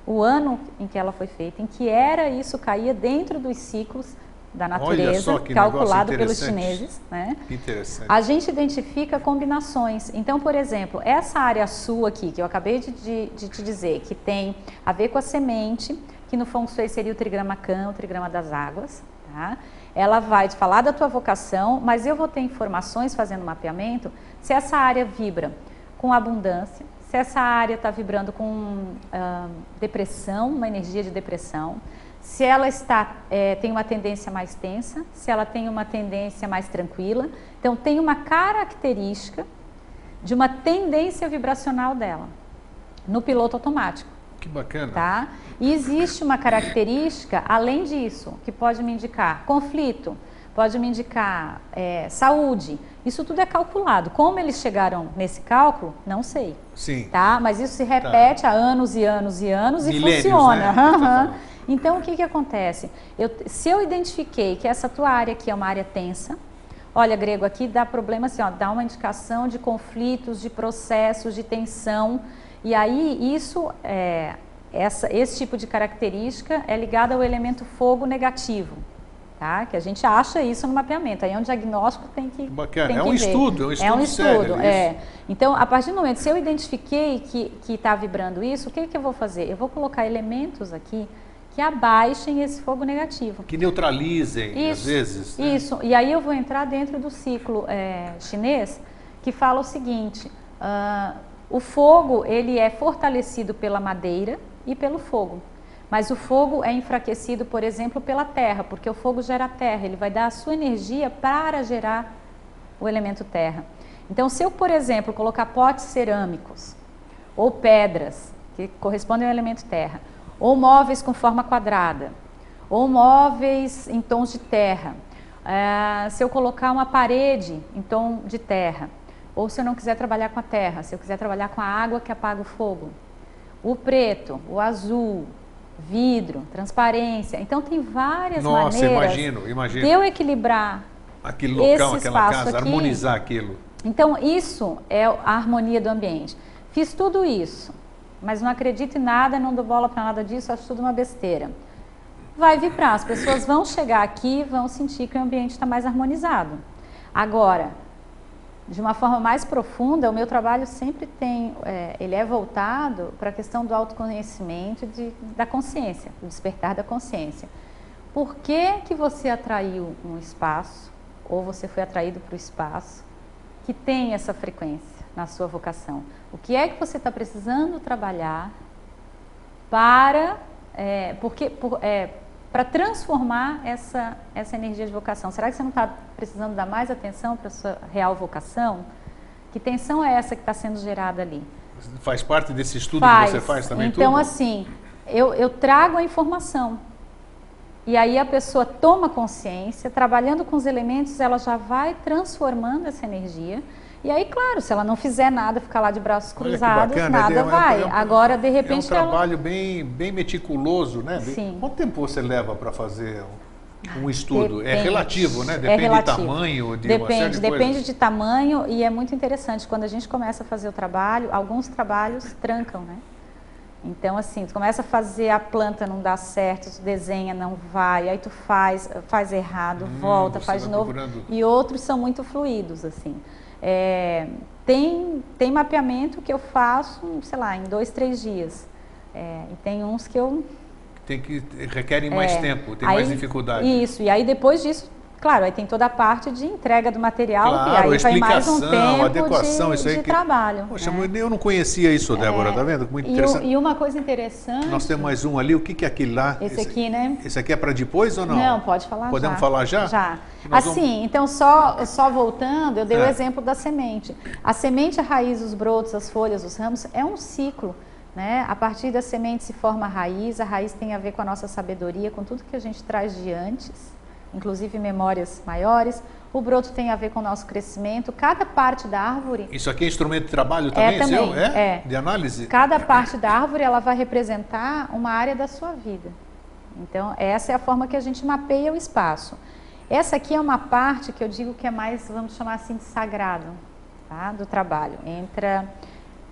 o ano em que ela foi feita, em que era isso, caía dentro dos ciclos da natureza, calculado pelos chineses, né? Que interessante. A gente identifica combinações. Então, por exemplo, essa área sua aqui, que eu acabei de te dizer, que tem a ver com a semente, que no Feng Shui seria o trigrama Kan, o trigrama das águas, tá? Ela vai te falar da tua vocação, mas eu vou ter informações fazendo mapeamento se essa área vibra com abundância, se essa área está vibrando com depressão, uma energia de depressão, se ela tem uma tendência mais tensa, se ela tem uma tendência mais tranquila. Então, tem uma característica de uma tendência vibracional dela, no piloto automático. Que bacana. Tá? E existe uma característica, além disso, que pode me indicar conflito, pode me indicar saúde. Isso tudo é calculado. Como eles chegaram nesse cálculo, não sei. Sim. Tá? Mas isso se repete há anos e anos e anos milênios, e funciona. Né? Então, o que acontece? Se eu identifiquei que essa tua área aqui é uma área tensa, olha, Grego, aqui dá problema assim, ó, dá uma indicação de conflitos, de processos, de tensão, e aí isso, esse tipo de característica é ligada ao elemento fogo negativo, tá? Que a gente acha isso no mapeamento, aí é um diagnóstico tem que Bacana, tem é que um ver. estudo, é um estudo sério. Então, a partir do momento, se eu identifiquei que está vibrando isso, o que eu vou fazer? Eu vou colocar elementos aqui que abaixem esse fogo negativo. Que neutralizem, isso, às vezes. Né? Isso, e aí eu vou entrar dentro do ciclo chinês, que fala o seguinte, o fogo, ele é fortalecido pela madeira e pelo fogo, mas o fogo é enfraquecido, por exemplo, pela terra, porque o fogo gera terra, ele vai dar a sua energia para gerar o elemento terra. Então, se eu, por exemplo, colocar potes cerâmicos, ou pedras, que correspondem ao elemento terra, ou móveis com forma quadrada, ou móveis em tons de terra. Se eu colocar uma parede em tom de terra, ou se eu não quiser trabalhar com a terra, se eu quiser trabalhar com a água que apaga o fogo, o preto, o azul, vidro, transparência. Então tem várias maneiras imagino. de eu equilibrar aquele local, aquela casa, aqui. harmonizar aquilo. Então isso é a harmonia do ambiente. Fiz tudo isso, mas não acredito em nada, não dou bola para nada disso, acho tudo uma besteira. Vai vibrar, as pessoas vão chegar aqui e vão sentir que o ambiente está mais harmonizado. Agora, de uma forma mais profunda, o meu trabalho sempre ele é voltado para a questão do autoconhecimento da consciência, do despertar da consciência. Por que você atraiu um espaço, ou você foi atraído para o espaço, que tem essa frequência na sua vocação? O que é que você está precisando trabalhar para transformar essa energia de vocação? Será que você não está precisando dar mais atenção para a sua real vocação? Que tensão é essa que está sendo gerada ali? Faz parte desse estudo que você faz também? Então, tudo? assim, eu trago a informação. E aí a pessoa toma consciência, trabalhando com os elementos, ela já vai transformando essa energia. E aí, claro, se ela não fizer nada, ficar lá de braços cruzados, bacana, nada vai. Agora, de repente, é um trabalho bem meticuloso, né? Sim. Quanto tempo você leva para fazer um estudo? Depende. É relativo, né? Depende de tamanho, de uma série de Depende coisas. de tamanho, e é muito interessante. Quando a gente começa a fazer o trabalho, alguns trabalhos trancam, né? Então, assim, tu começa a fazer a planta, não dá certo, tu desenha, não vai, aí tu faz errado, volta, faz de novo. Procurando. E outros são muito fluidos, assim. Tem mapeamento que eu faço, sei lá, em 2, 3 dias. E tem uns que eu... requerem mais tempo, tem mais dificuldade. Isso, e aí depois disso, claro, aí tem toda a parte de entrega do material, Claro, e aí vai mais um tempo adequação, isso aí de que... trabalho. Poxa, eu não conhecia isso, Débora, tá vendo? Muito interessante. E uma coisa interessante... Nós temos mais um ali, o que é aquele lá? Esse aqui, né? Esse aqui é para depois ou não? Não, pode falar. Podemos falar já? Já. Assim, então só voltando, eu dei o exemplo da semente. A semente, a raiz, os brotos, as folhas, os ramos, é um ciclo. Né? A partir da semente se forma a raiz tem a ver com a nossa sabedoria, com tudo que a gente traz de antes, inclusive memórias maiores. O broto tem a ver com o nosso crescimento. Cada parte da árvore... Isso aqui é instrumento de trabalho também, também, seu? É? De análise? Cada parte da árvore ela vai representar uma área da sua vida. Então, essa é a forma que a gente mapeia o espaço. Essa aqui é uma parte que eu digo que é mais, vamos chamar assim, de sagrado, tá? Do trabalho.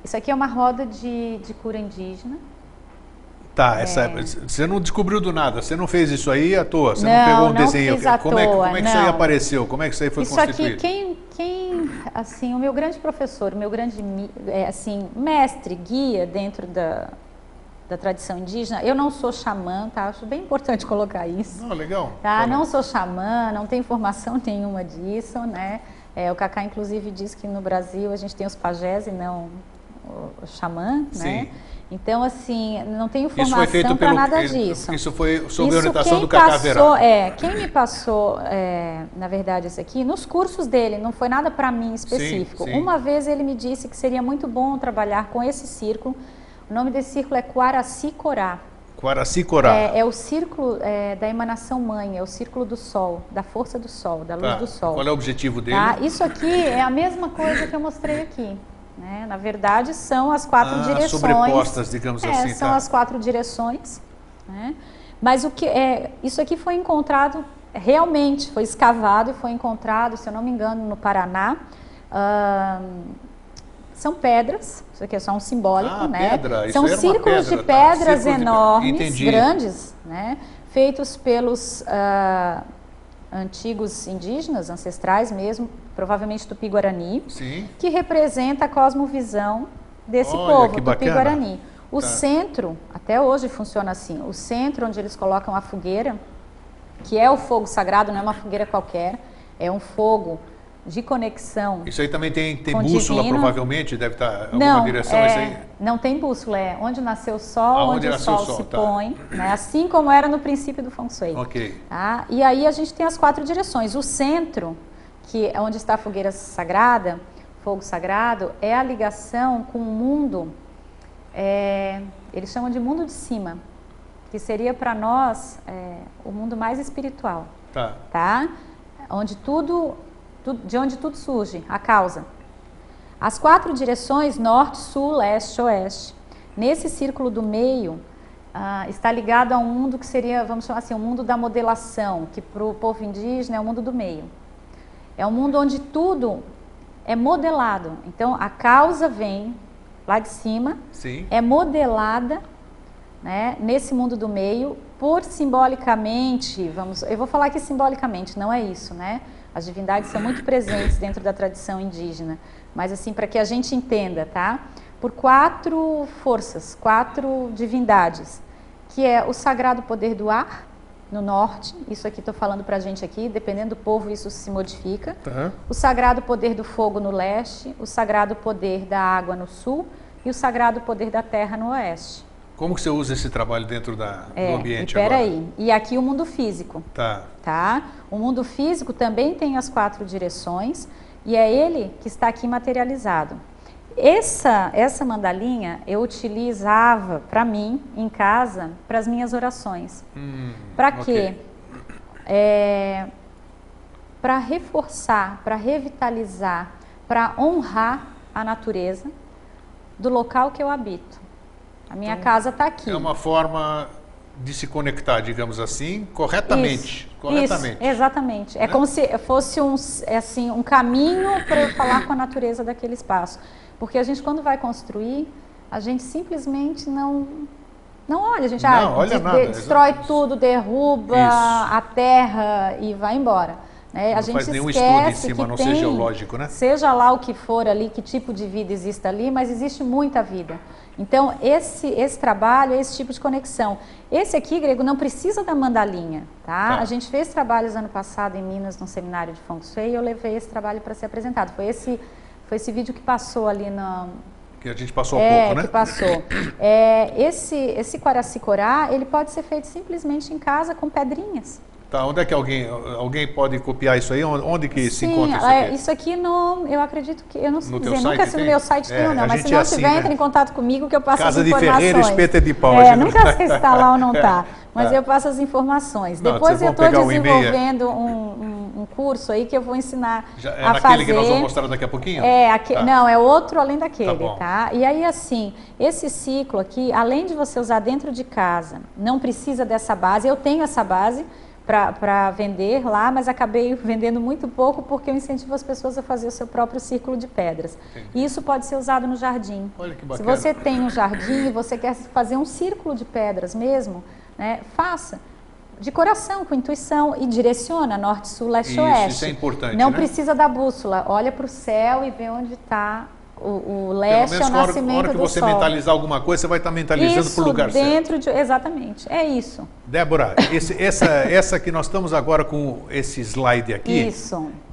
Isso aqui é uma roda de cura indígena. Tá, você não descobriu do nada, você não fez isso aí à toa, você não pegou um desenho. Como é que isso aí apareceu? Como é que isso aí foi constituído? Isso aqui, assim, o meu grande professor, o meu grande assim, mestre, guia dentro da tradição indígena, eu não sou xamã, tá? Acho bem importante colocar isso. Legal. Tá? Não sou xamã, não tenho formação nenhuma disso, né? O Cacá, inclusive, diz que no Brasil a gente tem os pajés e não o xamã, Sim. né? Então, assim, não tenho formação para nada disso. Isso foi sob a orientação do Cacá Verá. Quem me passou, na verdade, isso aqui, nos cursos dele, não foi nada para mim específico. Sim. Uma vez ele me disse que seria muito bom trabalhar com esse círculo. O nome desse círculo é Quaraci-Corá. Quaraci-Corá. É o círculo da emanação mãe, é o círculo do sol, da força do sol, da luz do sol. Qual é o objetivo dele? Tá? Isso aqui é a mesma coisa que eu mostrei aqui. Né? Na verdade, são as 4 direções. Sobrepostas, digamos assim. São as 4 direções. Né? Mas isso aqui foi encontrado, realmente foi escavado e foi encontrado, se eu não me engano, no Paraná. São pedras, isso aqui é só um simbólico, né? Pedra. São círculos de pedras enormes, Entendi. Grandes, né? Feitos pelos antigos indígenas, ancestrais mesmo, provavelmente Tupi-Guarani, que representa a cosmovisão desse povo, Tupi-Guarani. O centro, até hoje funciona assim, o centro onde eles colocam a fogueira, que é o fogo sagrado, não é uma fogueira qualquer, é um fogo de conexão. Isso aí também tem bússola, divino. Provavelmente, deve estar alguma direção. Isso aí... Não tem bússola, é onde nasceu o sol, onde o sol se põe, né? Assim como era no princípio do Feng Shui. Ok. Tá? E aí a gente tem as 4 direções. O centro, que é onde está a fogueira sagrada, fogo sagrado, é a ligação com o mundo, eles chamam de mundo de cima, que seria para nós o mundo mais espiritual. Tá? De onde tudo surge, a causa. As 4 direções, norte, sul, leste, oeste. Nesse círculo do meio, está ligado a um mundo que seria, vamos chamar assim, o mundo da modelação, que para o povo indígena é o mundo do meio. É um mundo onde tudo é modelado. Então, a causa vem lá de cima, é modelada, né, nesse mundo do meio, por simbolicamente, eu vou falar aqui simbolicamente, não é isso, né? As divindades são muito presentes dentro da tradição indígena, mas assim, para que a gente entenda, tá? Por 4 forças, 4 divindades, que é o sagrado poder do ar, no norte, isso aqui estou falando para a gente aqui, dependendo do povo isso se modifica. O sagrado poder do fogo no leste, o sagrado poder da água no sul e o sagrado poder da terra no oeste. Como que você usa esse trabalho dentro do ambiente agora? Aí. E aqui o mundo físico. Tá? O mundo físico também tem as 4 direções e é ele que está aqui materializado. Essa mandalinha eu utilizava para mim, em casa, para as minhas orações. Para quê? Para reforçar, para revitalizar, para honrar a natureza do local que eu habito. A minha casa está aqui. É uma forma de se conectar, digamos assim, corretamente. Isso, exatamente. É como se fosse um caminho para eu falar com a natureza daquele espaço. Porque a gente, quando vai construir, a gente simplesmente não olha. A gente destrói tudo, derruba a terra e vai embora. A gente faz nenhum estudo em cima, não seja geológico, né? Seja lá o que for ali, que tipo de vida existe ali, mas existe muita vida. Então, esse trabalho é esse tipo de conexão. Esse aqui, Grego, não precisa da mandalinha, tá? A gente fez trabalhos ano passado em Minas, num seminário de Feng Shui, e eu levei esse trabalho para ser apresentado. Foi esse vídeo que passou ali na... Que a gente passou há pouco, né? Que passou. Esse Quaracicorá, ele pode ser feito simplesmente em casa com pedrinhas. Tá, onde é que alguém pode copiar isso aí? Onde que se encontra isso aqui? Isso aqui eu acredito que, eu não sei dizer, nunca se no meu site tem ou não, mas se não tiver, entre em contato comigo que eu passo Casa as informações. Casa de Ferreira, Espeta de Pau. Nunca sei se está lá ou não está, mas eu passo as informações. Depois eu estou desenvolvendo um curso aí que eu vou ensinar a fazer. É naquele que nós vamos mostrar daqui a pouquinho? Não, é outro além daquele, tá? E aí, assim, esse ciclo aqui, além de você usar dentro de casa, não precisa dessa base, eu tenho essa base para vender lá, mas acabei vendendo muito pouco porque eu incentivo as pessoas a fazer o seu próprio círculo de pedras. E isso pode ser usado no jardim. Olha que bacana. Se você tem um jardim e você quer fazer um círculo de pedras mesmo, né, faça de coração, com intuição e direciona norte, sul, leste, oeste. Isso é importante, Não precisa da bússola, olha para o céu e vê onde está o leste, é o nascimento do sol. Na hora que você mentalizar alguma coisa, você vai estar mentalizando para o lugar certo. Exatamente, é isso. Débora, essa que nós estamos agora com esse slide aqui,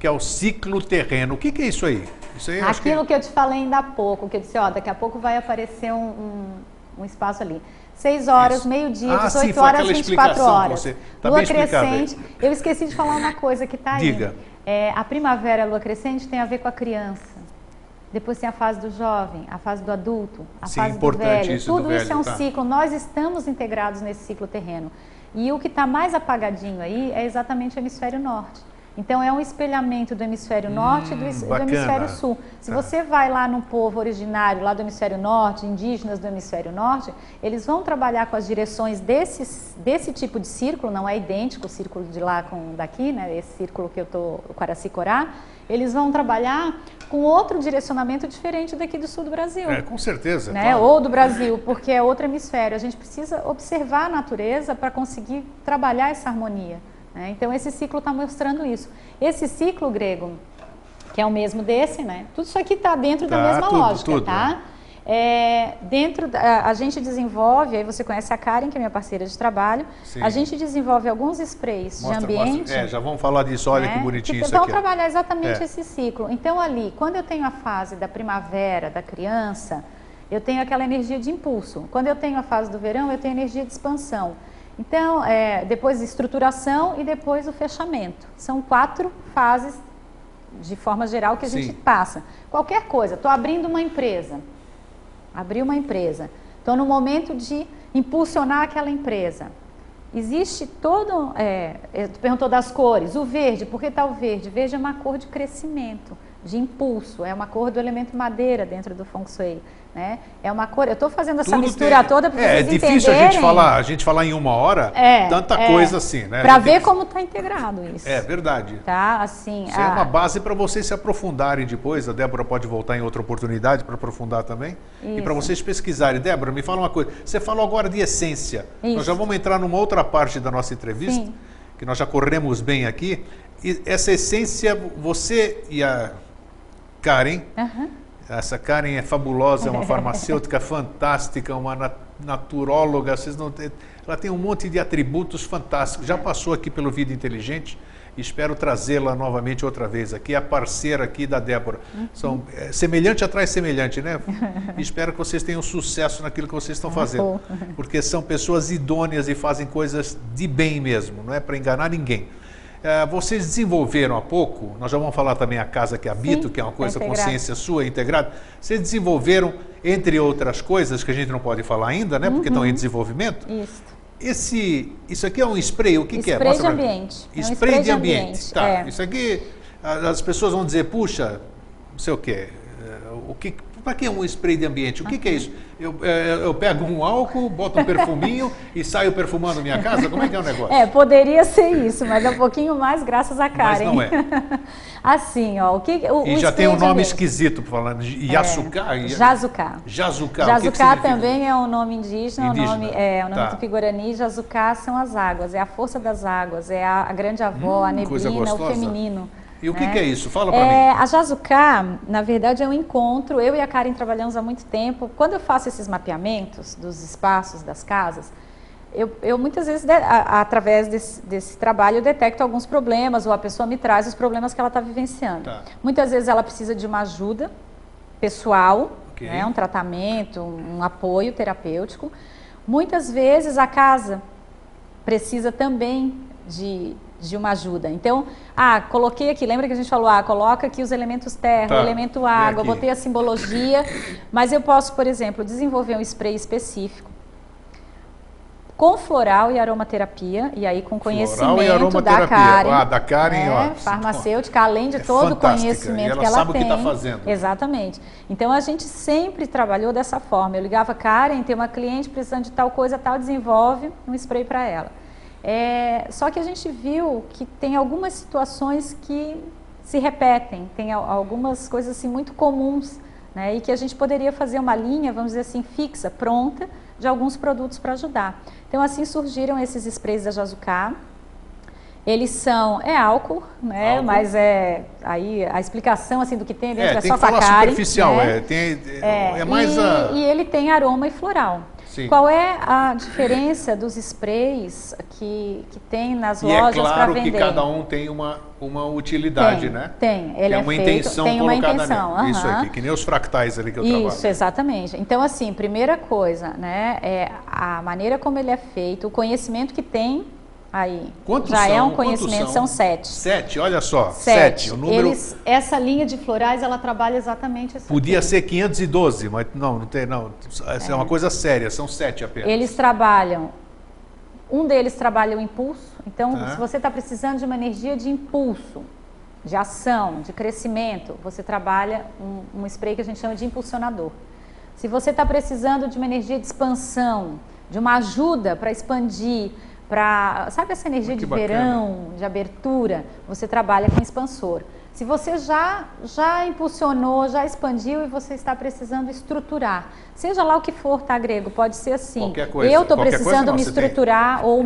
que é o ciclo terreno. O que é isso aí? Isso aí Aquilo que eu te falei ainda há pouco, que eu disse, daqui a pouco vai aparecer um espaço ali. 6 horas, meio-dia, 18 horas, 24 horas. Lua crescente. Eu esqueci de falar uma coisa que está aí. Diga. A primavera, a lua crescente, tem a ver com a criança. Depois tem a fase do jovem, a fase do adulto, a fase do velho. Tudo isso é um ciclo. Nós estamos integrados nesse ciclo terreno. E o que está mais apagadinho aí é exatamente o hemisfério norte. Então, é um espelhamento do hemisfério norte e do hemisfério sul. Se você vai lá num povo originário, lá do hemisfério norte, indígenas do hemisfério norte, eles vão trabalhar com as direções desse tipo de círculo, não é idêntico o círculo de lá com o daqui, né? Esse círculo que eu estou, o Quaracicorá, eles vão trabalhar com outro direcionamento diferente daqui do sul do Brasil. Com certeza. Né? Claro. Ou do Brasil, porque é outro hemisfério. A gente precisa observar a natureza para conseguir trabalhar essa harmonia. Então, esse ciclo está mostrando isso. Esse ciclo grego, que é o mesmo desse, né? Tudo isso aqui está dentro da mesma lógica, tá? A gente desenvolve, aí você conhece a Karen, que é minha parceira de trabalho, a gente desenvolve alguns sprays de ambiente. Já vamos falar disso, olha que bonitinho isso aqui. Vão trabalhar exatamente esse ciclo. Então, ali, quando eu tenho a fase da primavera, da criança, eu tenho aquela energia de impulso. Quando eu tenho a fase do verão, eu tenho energia de expansão. Então, depois estruturação e depois o fechamento. São 4 fases, de forma geral, que a gente passa. Qualquer coisa, estou abrindo uma empresa. Abri uma empresa. Estou no momento de impulsionar aquela empresa. Existe todo... tu perguntou das cores. O verde, por que está o verde? Verde é uma cor de crescimento, de impulso. É uma cor do elemento madeira dentro do Feng Shui. Né? É uma cor, eu estou fazendo essa mistura toda para vocês entenderem. É difícil a gente falar em uma hora tanta coisa assim, né? Para ver como está integrado isso. É verdade. Tá, assim. Isso é uma base para vocês se aprofundarem depois. A Débora pode voltar em outra oportunidade para aprofundar também. Isso. E para vocês pesquisarem. Débora, me fala uma coisa. Você falou agora de essência. Isso. Nós já vamos entrar numa outra parte da nossa entrevista, que nós já corremos bem aqui. E essa essência, você e a Karen. Essa Karen é fabulosa, é uma farmacêutica fantástica, uma naturóloga, ela tem um monte de atributos fantásticos. Já passou aqui pelo Vida Inteligente e espero trazê-la novamente outra vez aqui, a parceira aqui da Débora. Semelhante atrai semelhante, né? E espero que vocês tenham sucesso naquilo que vocês estão fazendo, porque são pessoas idôneas e fazem coisas de bem mesmo, não é para enganar ninguém. vocês desenvolveram há pouco, nós já vamos falar também a Casa que Habito, que é uma coisa, consciência sua, integrada. Vocês desenvolveram, entre outras coisas, que a gente não pode falar ainda, né? Porque estão em desenvolvimento. Isso aqui é um spray, o que é? Spray de ambiente. Spray de ambiente. Tá, isso aqui, as pessoas vão dizer, puxa, não sei o quê, para que é um spray de ambiente? O que é isso? Eu pego um álcool, boto um perfuminho e saio perfumando minha casa? Como é que é o negócio? Poderia ser isso, mas é um pouquinho mais graças a Karen. Mas não é. Assim, ó, e já tem um nome esquisito, falando Yasuká? Jazucá. Jazucá. Jazucá também é um nome indígena, o nome tupi-guarani. Jazucá são as águas, é a força das águas, é a grande avó, a neblina, o feminino. E o que é isso? Fala para mim. A Jazucá, na verdade, é um encontro. Eu e a Karen trabalhamos há muito tempo. Quando eu faço esses mapeamentos dos espaços, das casas, eu muitas vezes, através desse trabalho, eu detecto alguns problemas, ou a pessoa me traz os problemas que ela está vivenciando. Muitas vezes ela precisa de uma ajuda pessoal, um tratamento, um apoio terapêutico. Muitas vezes a casa precisa também de uma ajuda. Então, coloquei aqui, lembra que a gente falou, coloca aqui os elementos terra, o elemento água, botei a simbologia, mas eu posso, por exemplo, desenvolver um spray específico com floral e aromaterapia, e aí com conhecimento da Karen, da Karen, farmacêutica, além de todo o conhecimento que ela sabe tem. O que está fazendo. Exatamente. Então, a gente sempre trabalhou dessa forma. Eu ligava, Karen, tem uma cliente precisando de tal coisa, tal, desenvolve um spray para ela. Só que a gente viu que tem algumas situações que se repetem, tem algumas coisas assim muito comuns, né, e que a gente poderia fazer uma linha, vamos dizer assim, fixa, pronta, de alguns produtos para ajudar. Então assim surgiram esses sprays da Jazucá. Eles são, álcool, né? Álcool. Mas aí a explicação assim do que tem dentro tem só que falar Karen, superficial, né? É mais e ele tem aroma e floral. Sim. Qual é a diferença dos sprays que tem nas lojas para vender? E é claro que cada um tem uma utilidade, né? Tem, ele uma intenção tem uma colocada intenção. nele. Isso aqui, que nem os fractais ali que eu trabalho. Isso, exatamente. Então, assim, primeira coisa, né, é a maneira como ele é feito, o conhecimento que tem aí. Quantos já são? É um conhecimento, são 7. 7, olha só, 7. O número... essa linha de florais, ela trabalha exatamente assim. Podia ser 512, mas não tem, não. Essa é uma coisa séria, são 7 apenas. Eles trabalham, um deles trabalha o impulso, então se você está precisando de uma energia de impulso, de ação, de crescimento, você trabalha um spray que a gente chama de impulsionador. Se você está precisando de uma energia de expansão, de uma ajuda para expandir, sabe essa energia de verão, de abertura, você trabalha com expansor. Se você já impulsionou, já expandiu e você está precisando estruturar, seja lá o que for, tá, Grego? Pode ser assim, qualquer coisa, eu estou precisando me estruturar, ou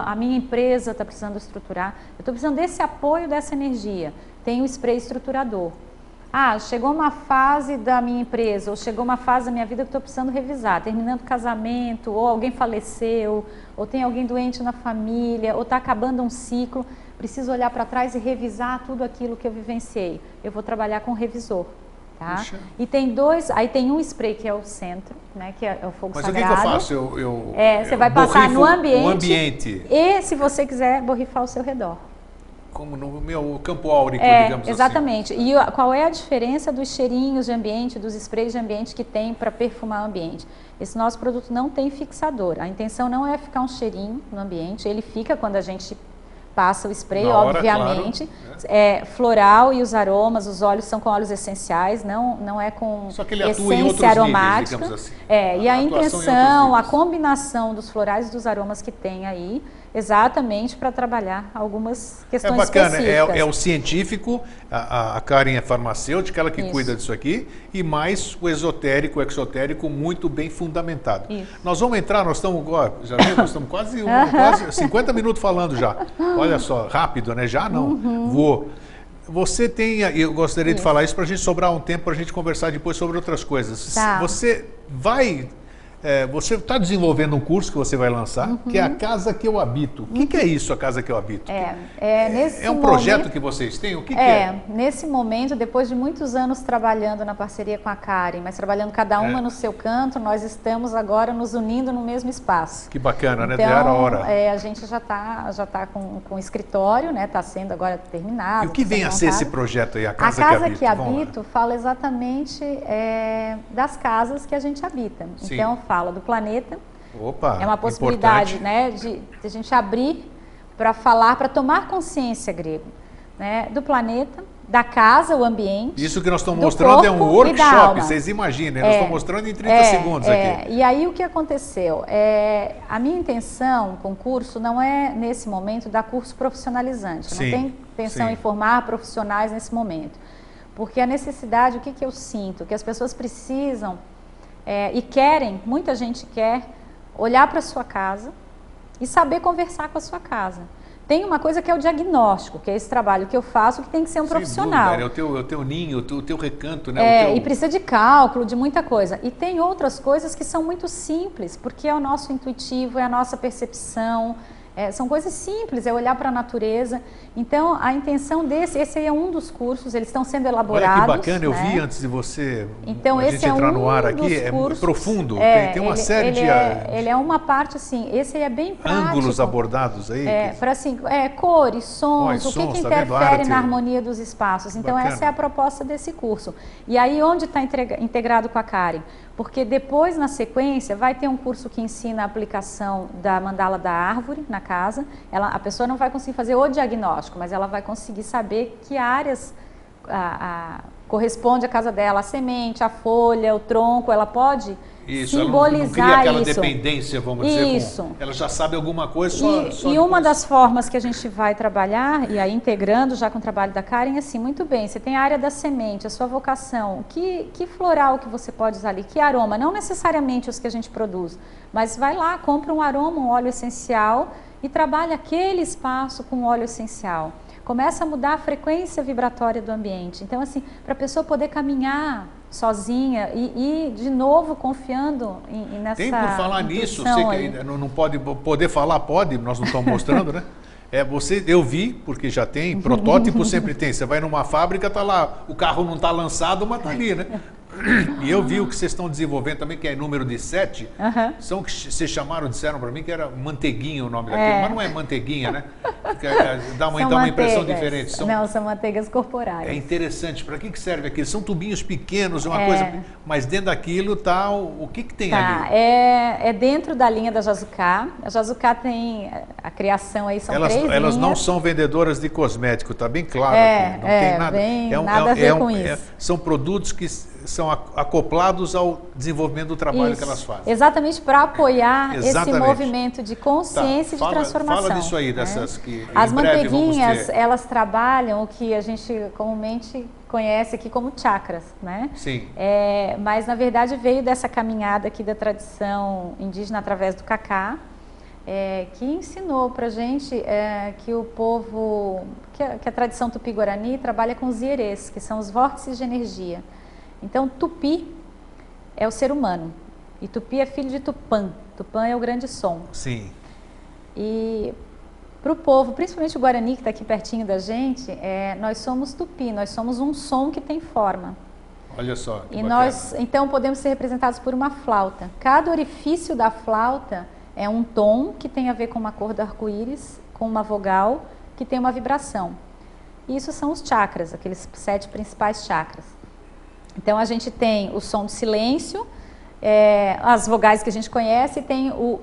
a minha empresa está precisando estruturar, eu estou precisando desse apoio, dessa energia. Tem o spray estruturador. Chegou uma fase da minha empresa, ou chegou uma fase da minha vida que estou precisando revisar, terminando o casamento, ou alguém faleceu, ou tem alguém doente na família, ou está acabando um ciclo, preciso olhar para trás e revisar tudo aquilo que eu vivenciei. Eu vou trabalhar com o revisor, tá? Puxa. E tem aí tem um spray que é o centro, né, que é o fogo sagrado. Mas o que eu faço? Você vai passar no ambiente, o ambiente, e se você quiser, borrifar ao seu redor. Como no meu campo áurico, digamos exatamente. assim. E qual é a diferença dos cheirinhos de ambiente, dos sprays de ambiente que tem para perfumar o ambiente? Esse nosso produto não tem fixador. A intenção não é ficar um cheirinho no ambiente, ele fica quando a gente passa o spray, obviamente. Claro. Floral e os aromas, os óleos são com óleos essenciais, não é com Só que ele atua em essência outros aromática. Níveis, digamos assim. E a intenção, a combinação dos florais e dos aromas que tem aí, exatamente para trabalhar algumas questões específicas. É bacana, é o científico, a Karen é farmacêutica, ela que cuida disso aqui, e mais o esotérico, o exotérico, muito bem fundamentado. Isso. Nós vamos entrar, nós estamos quase 50 minutos falando já. Olha só, rápido, né? Já não. Vou. Você tem, eu gostaria de falar isso para a gente sobrar um tempo para a gente conversar depois sobre outras coisas. Tá. Você vai você está desenvolvendo um curso que você vai lançar, que é a Casa que eu habito. O que é isso, a Casa que eu habito? É um projeto que vocês têm? O que é? Nesse momento, depois de muitos anos trabalhando na parceria com a Karen, mas trabalhando cada uma no seu canto, nós estamos agora nos unindo no mesmo espaço. Que bacana, então, né? Era a hora. A gente já tá com o escritório, né? Está sendo agora terminado. E o que vem a ser esse projeto aí, a Casa que habito? Fala exatamente das casas que a gente habita. Sim. Então, fala do planeta. Opa, é uma possibilidade, né, de a gente abrir para falar, para tomar consciência, grego, né, do planeta, da casa, o ambiente. Isso que nós estamos mostrando é um workshop, vocês imaginem, nós estamos mostrando em 30 segundos aqui. E aí o que aconteceu? A minha intenção com o curso não é, nesse momento, dar curso profissionalizante. Sim, não tem intenção em formar profissionais nesse momento. Porque a necessidade, o que eu sinto? Que as pessoas precisam e querem, muita gente quer, olhar para a sua casa e saber conversar com a sua casa. Tem uma coisa que é o diagnóstico, que é esse trabalho que eu faço, que tem que ser um profissional. Dúvida, é o teu ninho, o teu recanto, né? E precisa de cálculo, de muita coisa. E tem outras coisas que são muito simples, porque é o nosso intuitivo, é a nossa percepção. São coisas simples, é olhar para a natureza. Então, a intenção esse aí é um dos cursos, eles estão sendo elaborados. Olha que bacana, eu vi antes de você entrar no ar aqui, é profundo, tem uma série de... Ele é uma parte, assim, esse aí é bem prático. Ângulos abordados aí? Para assim, cores, sons, o que interfere na harmonia dos espaços. Então, bacana. Essa é a proposta desse curso. E aí, onde está integrado com a Karen? Porque depois, na sequência, vai ter um curso que ensina a aplicação da mandala da árvore na casa. A pessoa não vai conseguir fazer o diagnóstico, mas ela vai conseguir saber que áreas corresponde à casa dela, a semente, a folha, o tronco, ela pode simbolizar ela não cria aquela dependência, vamos dizer. Ela já sabe alguma coisa, E uma das formas que a gente vai trabalhar, e aí integrando já com o trabalho da Karen, assim, muito bem, você tem a área da semente, a sua vocação, que floral que você pode usar ali, que aroma, não necessariamente os que a gente produz, mas vai lá, compra um aroma, um óleo essencial e trabalha aquele espaço com óleo essencial. Começa a mudar a frequência vibratória do ambiente. Então, assim, para a pessoa poder caminhar sozinha e de novo, confiando nessa Tem por falar nisso, você que ainda não pode poder falar, pode, nós não estamos mostrando, né? Eu vi, porque já tem, protótipo sempre tem. Você vai numa fábrica, tá lá, o carro não está lançado, mas está ali, né? E eu vi o que vocês estão desenvolvendo também, que é número de 7, são que vocês disseram para mim que era manteiguinha o nome daquilo, mas não é manteiguinha, né? Dá uma impressão diferente. São manteigas corporais. É interessante, para que serve aquilo? São tubinhos pequenos, uma coisa, mas dentro daquilo está o que tem ali? É dentro da linha da Jazucá. A Jazucá tem a criação aí, são 3 linhas. Elas não são vendedoras de cosmético, está bem claro aqui. Não tem nada. Nada a ver com isso. São produtos que são acoplados ao desenvolvimento do trabalho que elas fazem. Exatamente para apoiar esse movimento de consciência e de transformação. Fala disso aí, dessas que as manteiguinhas, elas trabalham o que a gente comumente conhece aqui como chakras, né? Sim. Mas na verdade veio dessa caminhada aqui da tradição indígena através do cacá, que ensinou para a gente que o povo, que a tradição tupi-guarani trabalha com os ierês, que são os vórtices de energia. Então, Tupi é o ser humano e Tupi é filho de Tupã. Tupã é o grande som. Sim. E para o povo, principalmente o Guarani, que está aqui pertinho da gente, nós somos Tupi, nós somos um som que tem forma. Olha só. E nós, então, podemos ser representados por uma flauta. Cada orifício da flauta é um tom que tem a ver com uma cor do arco-íris, com uma vogal que tem uma vibração. E isso são os chakras, aqueles 7 principais chakras. Então, a gente tem o som do silêncio, as vogais que a gente conhece, e tem o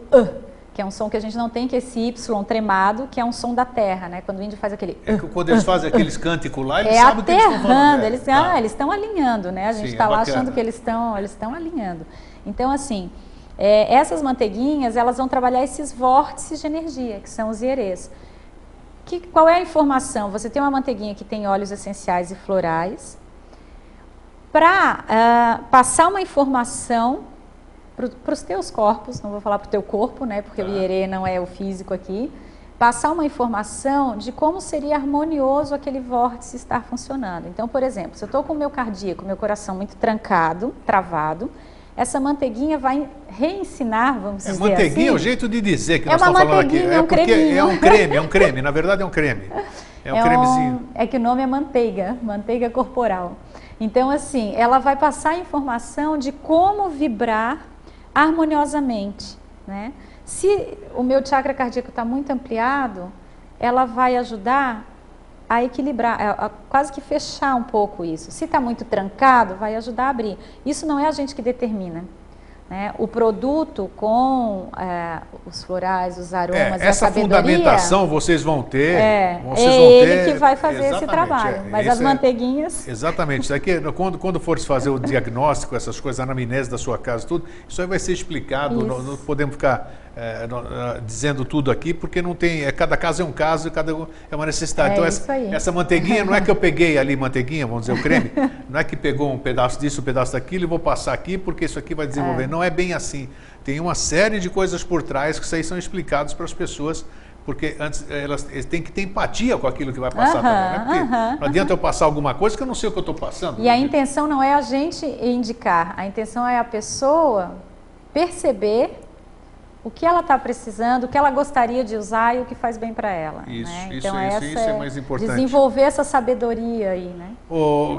que é um som que a gente não tem, que é esse Y tremado, que é um som da terra, né? Quando o índio faz aquele... quando eles fazem aqueles cânticos lá, eles sabem o que eles estão falando. Eles estão alinhando, né? A gente está lá achando que eles estão alinhando. Então, assim, essas manteiguinhas, elas vão trabalhar esses vórtices de energia, que são os ierês. Qual é a informação? Você tem uma manteiguinha que tem óleos essenciais e florais, para passar uma informação para os teus corpos, não vou falar para o teu corpo, né, porque o ierê não é o físico aqui, passar uma informação de como seria harmonioso aquele vórtice estar funcionando. Então, por exemplo, se eu estou com o meu cardíaco, meu coração muito trancado, travado, essa manteiguinha vai reensinar, vamos dizer manteiguinha assim. É o jeito de dizer que É nós uma estamos falando aqui. manteiguinha, um porque creminho. é um creme, na verdade é um creme. É um cremezinho. É que o nome é manteiga corporal. Então, assim, ela vai passar a informação de como vibrar harmoniosamente, né? Se o meu chakra cardíaco está muito ampliado, ela vai ajudar a equilibrar, a quase que fechar um pouco isso. Se está muito trancado, vai ajudar a abrir. Isso não é a gente que determina, né? O produto com os florais, os aromas e a essa sabedoria... fundamentação vocês vão ter. Ele que vai fazer esse trabalho. Mas as manteiguinhas... Exatamente. Isso aqui, quando for fazer o diagnóstico, essas coisas, a anamnese da sua casa, tudo, isso aí vai ser explicado. Não podemos ficar dizendo tudo aqui, porque não tem. Cada caso é um caso e cada é uma necessidade. Então, essa manteiguinha, não é que eu peguei ali manteiguinha, vamos dizer, o creme, não é que pegou um pedaço disso, um pedaço daquilo e vou passar aqui, porque isso aqui vai desenvolver. Não é bem assim. Tem uma série de coisas por trás que isso aí são explicados para as pessoas, porque antes elas têm que ter empatia com aquilo que vai passar também, né? Porque não adianta eu passar alguma coisa que eu não sei o que eu estou passando. E a intenção não é a gente indicar, a intenção é a pessoa perceber o que ela está precisando, o que ela gostaria de usar e o que faz bem para ela. Isso, né? isso, então, isso é mais importante. Desenvolver essa sabedoria aí, né?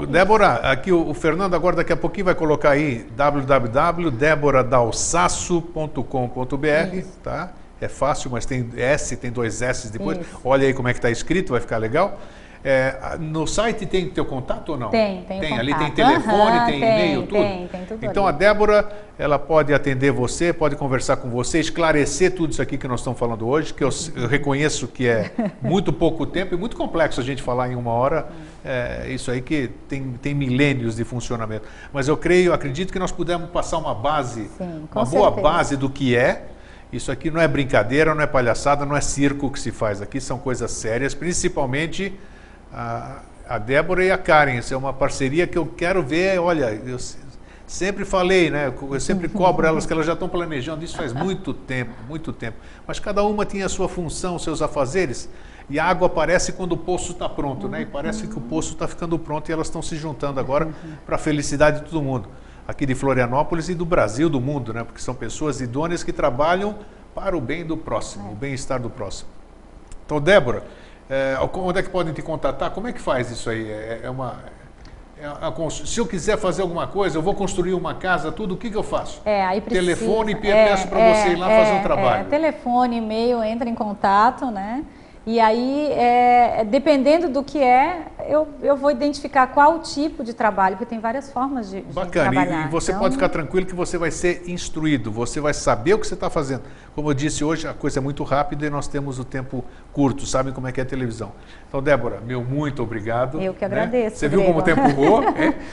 Débora, aqui o Fernando agora daqui a pouquinho vai colocar aí www.deboradalsasso.com.br, tá? É fácil, mas tem S, tem 2 S depois. Isso. Olha aí como é que está escrito, vai ficar legal. No site tem teu contato ou não? Tem ali tem telefone, tem e-mail, tudo? Tem tudo. Então ali. A Débora, ela pode atender você, pode conversar com você, esclarecer tudo isso aqui que nós estamos falando hoje, que eu reconheço que é muito pouco tempo e muito complexo a gente falar em 1 hora, isso aí que tem milênios de funcionamento. Mas eu acredito que nós pudemos passar uma base, uma boa base do que é. Isso aqui não é brincadeira, não é palhaçada, não é circo que se faz aqui, são coisas sérias, principalmente a Débora e a Karen. Isso é uma parceria que eu quero ver. Olha, eu sempre falei, né? Eu sempre cobro elas que elas já estão planejando isso faz muito tempo, muito tempo. Mas cada uma tinha a sua função, seus afazeres, e a água aparece quando o poço está pronto, né? E parece que o poço está ficando pronto e elas estão se juntando agora para a felicidade de todo mundo. Aqui de Florianópolis e do Brasil, do mundo, né? Porque são pessoas idôneas que trabalham para o bem do próximo, o bem-estar do próximo. Então, Débora, onde é que podem te contatar? Como é que faz isso aí? Se eu quiser fazer alguma coisa, eu vou construir uma casa, tudo, o que eu faço? Aí precisa, telefone e peço para você ir lá fazer um trabalho. Telefone, e-mail, entra em contato, né? E aí, dependendo do que eu vou identificar qual tipo de trabalho, porque tem várias formas de trabalhar. Bacana, e você pode ficar tranquilo que você vai ser instruído, você vai saber o que você está fazendo. Como eu disse hoje, a coisa é muito rápida e nós temos o tempo curto, sabem como é que é a televisão. Então, Débora, muito obrigado. Eu que agradeço. Né? Você viu como o tempo voou?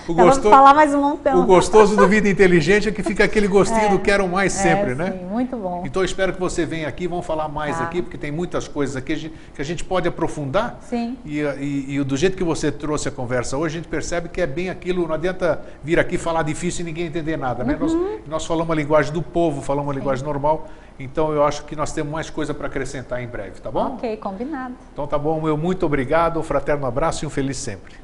Vamos falar mais um montão. O gostoso do Vida Inteligente é que fica aquele gostinho do quero mais sempre, né? Sim, muito bom. Então, eu espero que você venha aqui, vamos falar mais aqui, porque tem muitas coisas aqui que a gente pode aprofundar. Sim. E do jeito que você trouxe a conversa hoje, a gente percebe que é bem aquilo, não adianta vir aqui falar difícil e ninguém entender nada, né? Nós falamos a linguagem do povo, falamos a linguagem normal, então eu acho que nós temos mais coisa para acrescentar em breve, tá bom? Ok, combinado. Então tá bom, muito obrigado, um fraterno abraço e um feliz sempre.